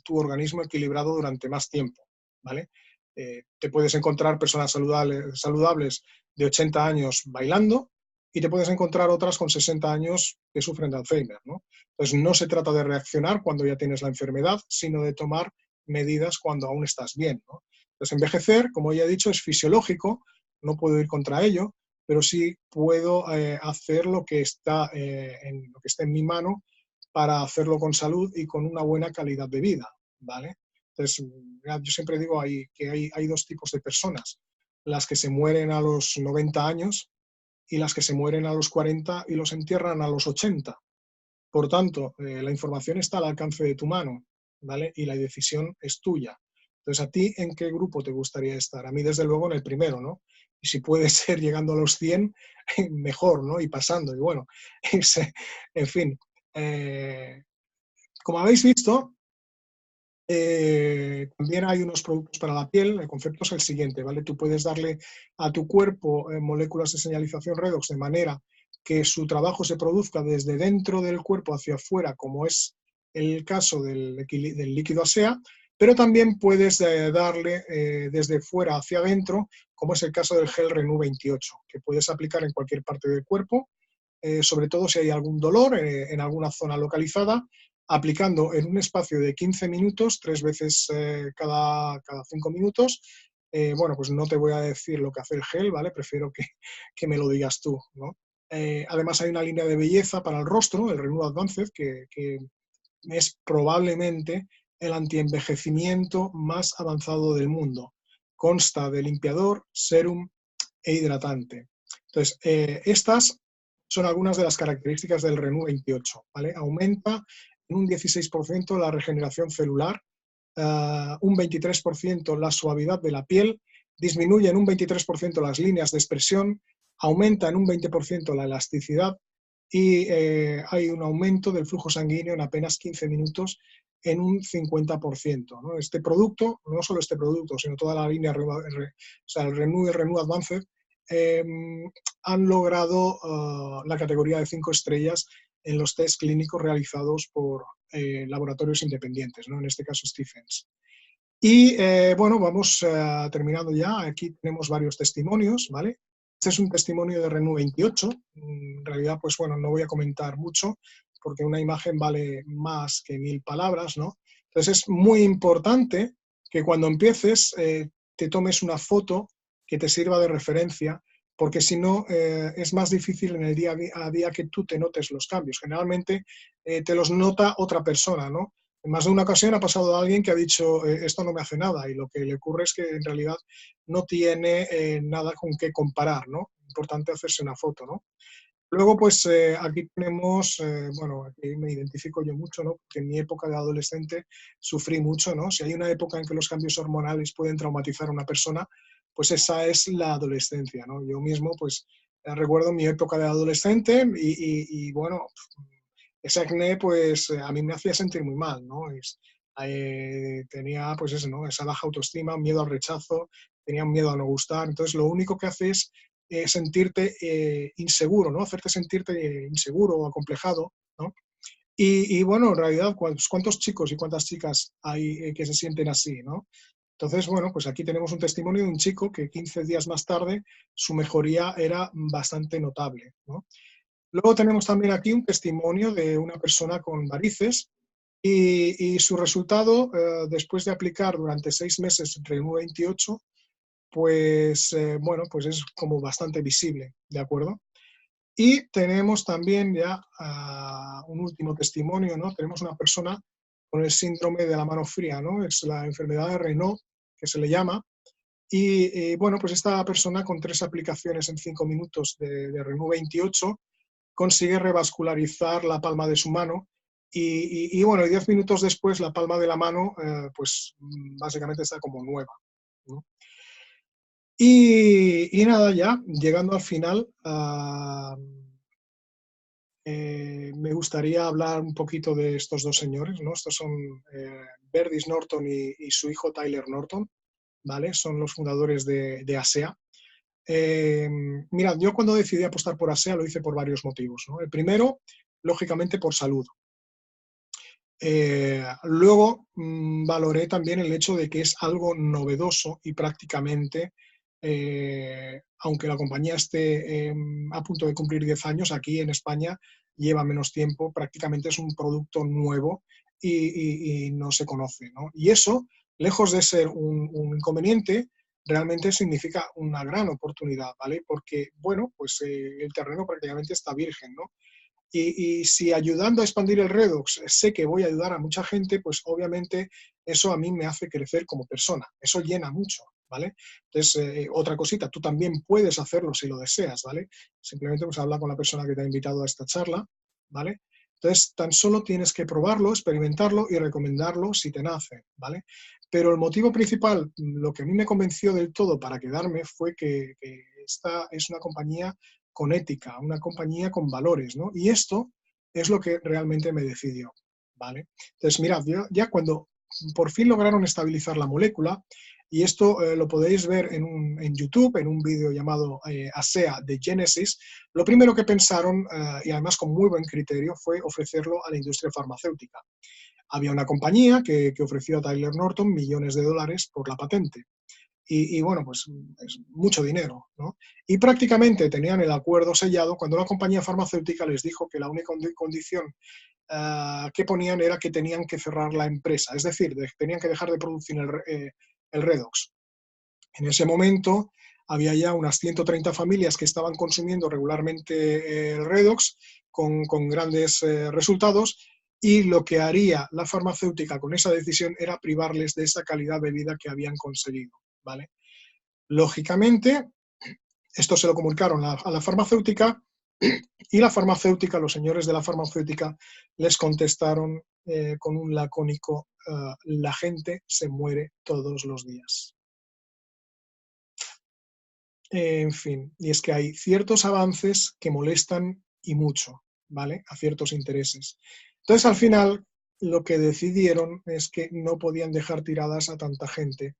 Speaker 1: tu organismo equilibrado durante más tiempo, ¿vale? Te puedes encontrar personas saludables de 80 años bailando y te puedes encontrar otras con 60 años que sufren de Alzheimer, ¿no? Entonces no se trata de reaccionar cuando ya tienes la enfermedad, sino de tomar medidas cuando aún estás bien, ¿no? Entonces envejecer, como ya he dicho, es fisiológico, no puedo ir contra ello, pero sí puedo hacer lo que está en mi mano para hacerlo con salud y con una buena calidad de vida, ¿vale? Entonces, yo siempre digo que hay 2 tipos de personas, las que se mueren a los 90 años y las que se mueren a los 40 y los entierran a los 80. Por tanto, la información está al alcance de tu mano, ¿vale? Y la decisión es tuya. Entonces, ¿a ti en qué grupo te gustaría estar? A mí, desde luego, en el primero, ¿no? Y si puede ser llegando a los 100, mejor, ¿no? Y pasando. Y bueno, en fin. Como habéis visto, también hay unos productos para la piel. El concepto es el siguiente, ¿vale? Tú puedes darle a tu cuerpo moléculas de señalización redox de manera que su trabajo se produzca desde dentro del cuerpo hacia afuera, como es el caso del líquido ASEA, pero también puedes darle desde fuera hacia adentro, como es el caso del gel Renew 28, que puedes aplicar en cualquier parte del cuerpo, sobre todo si hay algún dolor en alguna zona localizada, aplicando en un espacio de 15 minutos, 3 veces cada 5 minutos. Bueno, pues no te voy a decir lo que hace el gel, ¿vale? Prefiero que me lo digas tú, ¿no? Además hay una línea de belleza para el rostro, el Renew Advanced, que es probablemente el antienvejecimiento más avanzado del mundo. Consta de limpiador, serum e hidratante. Entonces, estas son algunas de las características del Renew 28, ¿vale? Aumenta en un 16% la regeneración celular, un 23% la suavidad de la piel, disminuye en un 23% las líneas de expresión, aumenta en un 20% la elasticidad y hay un aumento del flujo sanguíneo en apenas 15 minutos en un 50%, ¿no? Este producto, no solo este producto, sino toda la línea, o sea, el Renew y el Renew Advanced, eh, han logrado la categoría de 5 estrellas en los test clínicos realizados por laboratorios independientes, ¿no? En este caso Stephens. Y bueno, vamos terminando ya. Aquí tenemos varios testimonios, ¿vale? Este es un testimonio de Renew 28. En realidad, pues bueno, no voy a comentar mucho porque una imagen vale más que 1000 palabras, ¿no? Entonces es muy importante que cuando empieces te tomes una foto que te sirva de referencia, porque si no es más difícil en el día a día que tú te notes los cambios. Generalmente te los nota otra persona, ¿no? En más de una ocasión ha pasado a alguien que ha dicho esto no me hace nada, y lo que le ocurre es que en realidad no tiene nada con qué comparar, ¿no? Importante hacerse una foto, ¿no? Luego, pues aquí tenemos, bueno, aquí me identifico yo mucho, ¿no? Porque en mi época de adolescente sufrí mucho, ¿no? Si hay una época en que los cambios hormonales pueden traumatizar a una persona, pues esa es la adolescencia, ¿no? Yo mismo, pues, recuerdo mi época de adolescente y bueno, ese acné, pues a mí me hacía sentir muy mal, ¿no? Tenía, pues eso, ¿no? Esa baja autoestima, miedo al rechazo, tenía un miedo a no gustar. Entonces, lo único que hace es sentirte inseguro, ¿no? Hacerte sentirte inseguro o acomplejado, ¿no? Y bueno, en realidad, ¿cuántos chicos y cuántas chicas hay que se sienten así, ¿no? Entonces, bueno, pues aquí tenemos un testimonio de un chico que 15 días más tarde su mejoría era bastante notable, ¿no? Luego tenemos también aquí un testimonio de una persona con varices y su resultado, después de aplicar durante 6 meses Renew 28, pues bueno, pues es como bastante visible, ¿de acuerdo? Y tenemos también ya un último testimonio, ¿no? Tenemos una persona con el síndrome de la mano fría, ¿no? Es la enfermedad de Raynaud, que se le llama, y bueno, pues esta persona con 3 aplicaciones en 5 minutos de Renew 28 consigue revascularizar la palma de su mano y bueno, 10 minutos después la palma de la mano pues básicamente está como nueva, ¿no? Y nada, ya llegando al final, me gustaría hablar un poquito de estos dos señores, ¿no? Estos son Berdis Norton y su hijo Tyler Norton, ¿vale? Son los fundadores de ASEA. Mirad, yo cuando decidí apostar por ASEA lo hice por varios motivos, ¿no? El primero, lógicamente, por salud. Luego valoré también el hecho de que es algo novedoso y prácticamente, aunque la compañía esté a punto de cumplir 10 años, aquí en España lleva menos tiempo, prácticamente es un producto nuevo y no se conoce, ¿no? Y eso, lejos de ser un inconveniente, realmente significa una gran oportunidad, ¿vale? Porque, bueno, pues el terreno prácticamente está virgen, ¿no? Y si ayudando a expandir el redox sé que voy a ayudar a mucha gente, pues obviamente eso a mí me hace crecer como persona. Eso llena mucho, ¿vale? Entonces, otra cosita, tú también puedes hacerlo si lo deseas, ¿vale? Simplemente pues habla con la persona que te ha invitado a esta charla, ¿vale? Entonces, tan solo tienes que probarlo, experimentarlo y recomendarlo si te nace, ¿vale? Pero el motivo principal, lo que a mí me convenció del todo para quedarme fue que esta es una compañía con ética, una compañía con valores, ¿no? Y esto es lo que realmente me decidió, ¿vale? Entonces, mirad, ya cuando por fin lograron estabilizar la molécula, y esto lo podéis ver en YouTube, en un vídeo llamado ASEA de Genesis, lo primero que pensaron, y además con muy buen criterio, fue ofrecerlo a la industria farmacéutica. Había una compañía que ofreció a Tyler Norton millones de dólares por la patente. Y bueno, pues es mucho dinero, ¿no? Y prácticamente tenían el acuerdo sellado cuando la compañía farmacéutica les dijo que la única condición que ponían era que tenían que cerrar la empresa, es decir, tenían que dejar de producir el redox. En ese momento había ya unas 130 familias que estaban consumiendo regularmente el redox con grandes resultados, y lo que haría la farmacéutica con esa decisión era privarles de esa calidad de vida que habían conseguido, ¿vale? Lógicamente, esto se lo comunicaron a la farmacéutica, y la farmacéutica, los señores de la farmacéutica, les contestaron con un lacónico: la gente se muere todos los días. En fin, y es que hay ciertos avances que molestan y mucho, ¿vale? A ciertos intereses. Entonces, al final, lo que decidieron es que no podían dejar tiradas a tanta gente.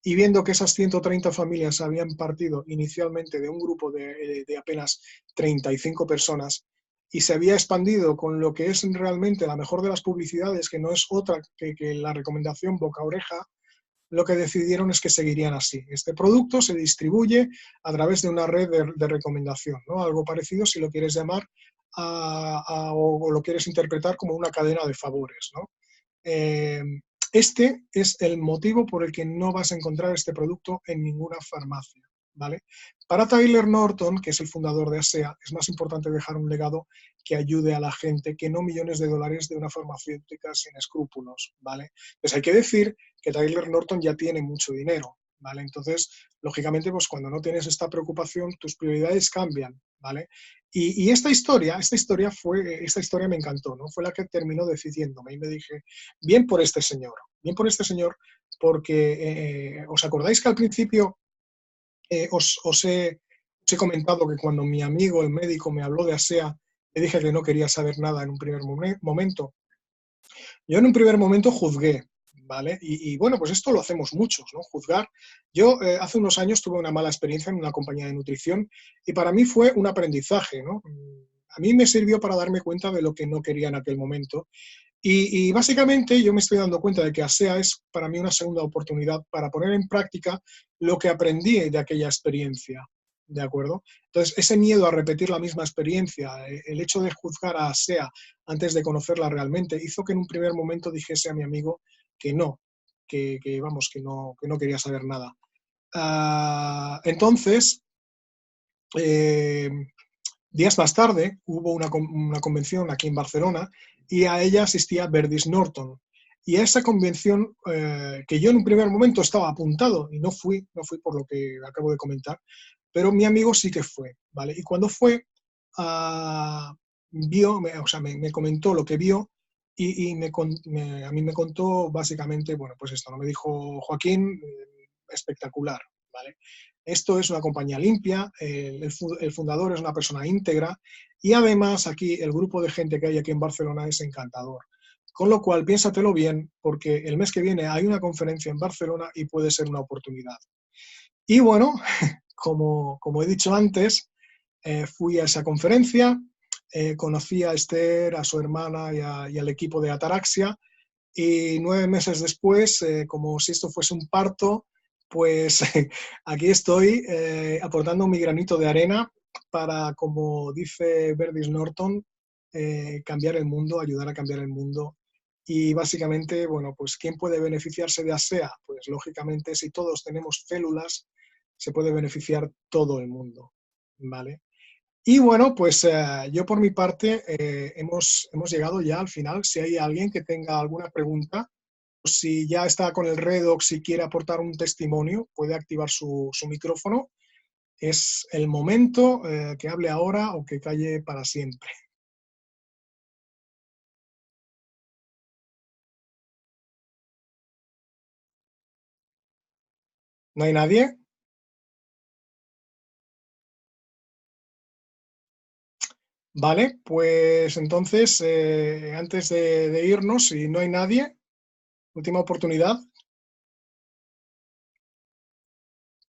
Speaker 1: Y viendo que esas 130 familias habían partido inicialmente de un grupo de apenas 35 personas y se había expandido con lo que es realmente la mejor de las publicidades, que no es otra que la recomendación boca a oreja, lo que decidieron es que seguirían así. Este producto se distribuye a través de una red de recomendación, ¿no? Algo parecido, si lo quieres llamar, o lo quieres interpretar como una cadena de favores, ¿no? Eh, este es el motivo por el que no vas a encontrar este producto en ninguna farmacia, ¿vale? Para Tyler Norton, que es el fundador de ASEA, es más importante dejar un legado que ayude a la gente que no millones de dólares de una farmacéutica sin escrúpulos, ¿vale? Pues hay que decir que Tyler Norton ya tiene mucho dinero, ¿vale? Entonces, lógicamente, pues cuando no tienes esta preocupación, tus prioridades cambian, ¿vale? Y esta historia me encantó, ¿no? Fue la que terminó decidiéndome, y me dije: bien por este señor, porque ¿os acordáis que al principio os he comentado que cuando mi amigo, el médico, me habló de ASEA, le dije que no quería saber nada en un primer momento? Yo en un primer momento juzgué, ¿vale? Y bueno, pues esto lo hacemos muchos, ¿no? Juzgar. Yo hace unos años tuve una mala experiencia en una compañía de nutrición, y para mí fue un aprendizaje, ¿no? A mí me sirvió para darme cuenta de lo que no quería en aquel momento. Y básicamente yo me estoy dando cuenta de que ASEA es para mí una segunda oportunidad para poner en práctica lo que aprendí de aquella experiencia, ¿de acuerdo? Entonces, ese miedo a repetir la misma experiencia, el hecho de juzgar a ASEA antes de conocerla realmente, hizo que en un primer momento dijese a mi amigo que no, vamos, que no quería saber nada. Entonces, eh, días más tarde hubo una convención aquí en Barcelona, y a ella asistía Verdis Norton. Y a esa convención, que yo en un primer momento estaba apuntado y no fui por lo que acabo de comentar, pero mi amigo sí que fue, ¿vale? Y cuando fue, me comentó lo que vio, y a mí me contó básicamente, bueno, pues esto, ¿no? Me dijo: Joaquín, espectacular, ¿vale? Esto es una compañía limpia, el fundador es una persona íntegra, y además aquí el grupo de gente que hay aquí en Barcelona es encantador. Con lo cual, piénsatelo bien, porque el mes que viene hay una conferencia en Barcelona y puede ser una oportunidad. Y bueno, como he dicho antes, fui a esa conferencia, conocí a Esther, a su hermana y al equipo de Ataraxia, y 9 meses después, como si esto fuese un parto, pues aquí estoy aportando mi granito de arena para, como dice Verdis Norton, cambiar el mundo, ayudar a cambiar el mundo. Y básicamente, bueno, pues ¿quién puede beneficiarse de ASEA? Pues lógicamente, si todos tenemos células, se puede beneficiar todo el mundo, ¿vale? Y bueno, pues yo por mi parte hemos llegado ya al final. Si hay alguien que tenga alguna pregunta, o si ya está con el Redox y quiere aportar un testimonio, puede activar su micrófono. Es el momento, que hable ahora o que calle para siempre. ¿No hay nadie? Vale, pues entonces, antes de irnos, si no hay nadie, última oportunidad.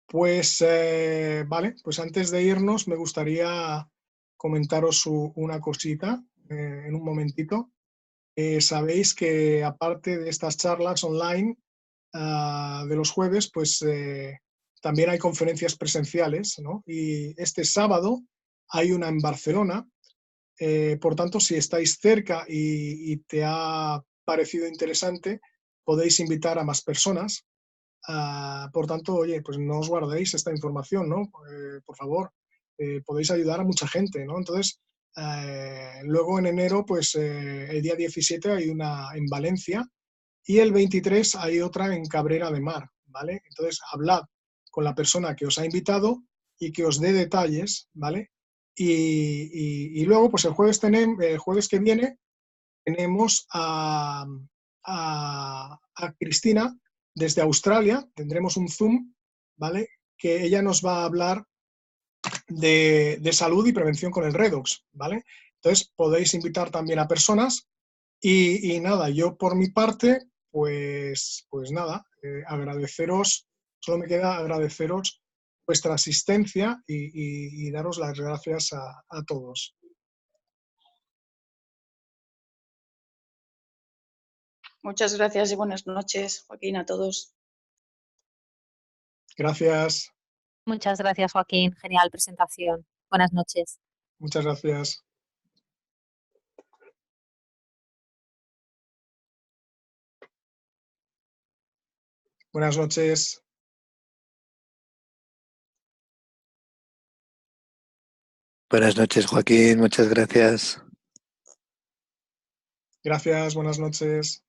Speaker 1: Pues vale, pues antes de irnos me gustaría comentaros una cosita en un momentito. Sabéis que aparte de estas charlas online de los jueves, pues también hay conferencias presenciales, ¿no? Y este sábado hay una en Barcelona, Por tanto, si estáis cerca y te ha parecido interesante, podéis invitar a más personas. Por tanto, oye, pues no os guardéis esta información, ¿no? Por favor, podéis ayudar a mucha gente, ¿no? Entonces, luego en enero, pues el día 17 hay una en Valencia y el 23 hay otra en Cabrera de Mar, ¿vale? Entonces, hablad con la persona que os ha invitado y que os dé detalles, ¿vale? Y luego, pues el jueves que viene tenemos a Cristina desde Australia, tendremos un Zoom, ¿vale? Que ella nos va a hablar de salud y prevención con el redox, ¿vale? Entonces podéis invitar también a personas y nada, yo por mi parte, pues nada, agradeceros, solo me queda agradeceros vuestra asistencia y daros las gracias a todos.
Speaker 2: Muchas gracias y buenas noches, Joaquín, a todos.
Speaker 1: Gracias.
Speaker 3: Muchas gracias, Joaquín. Genial presentación. Buenas noches.
Speaker 1: Muchas gracias. Buenas noches.
Speaker 4: Buenas noches, Joaquín. Muchas gracias.
Speaker 1: Gracias, buenas noches.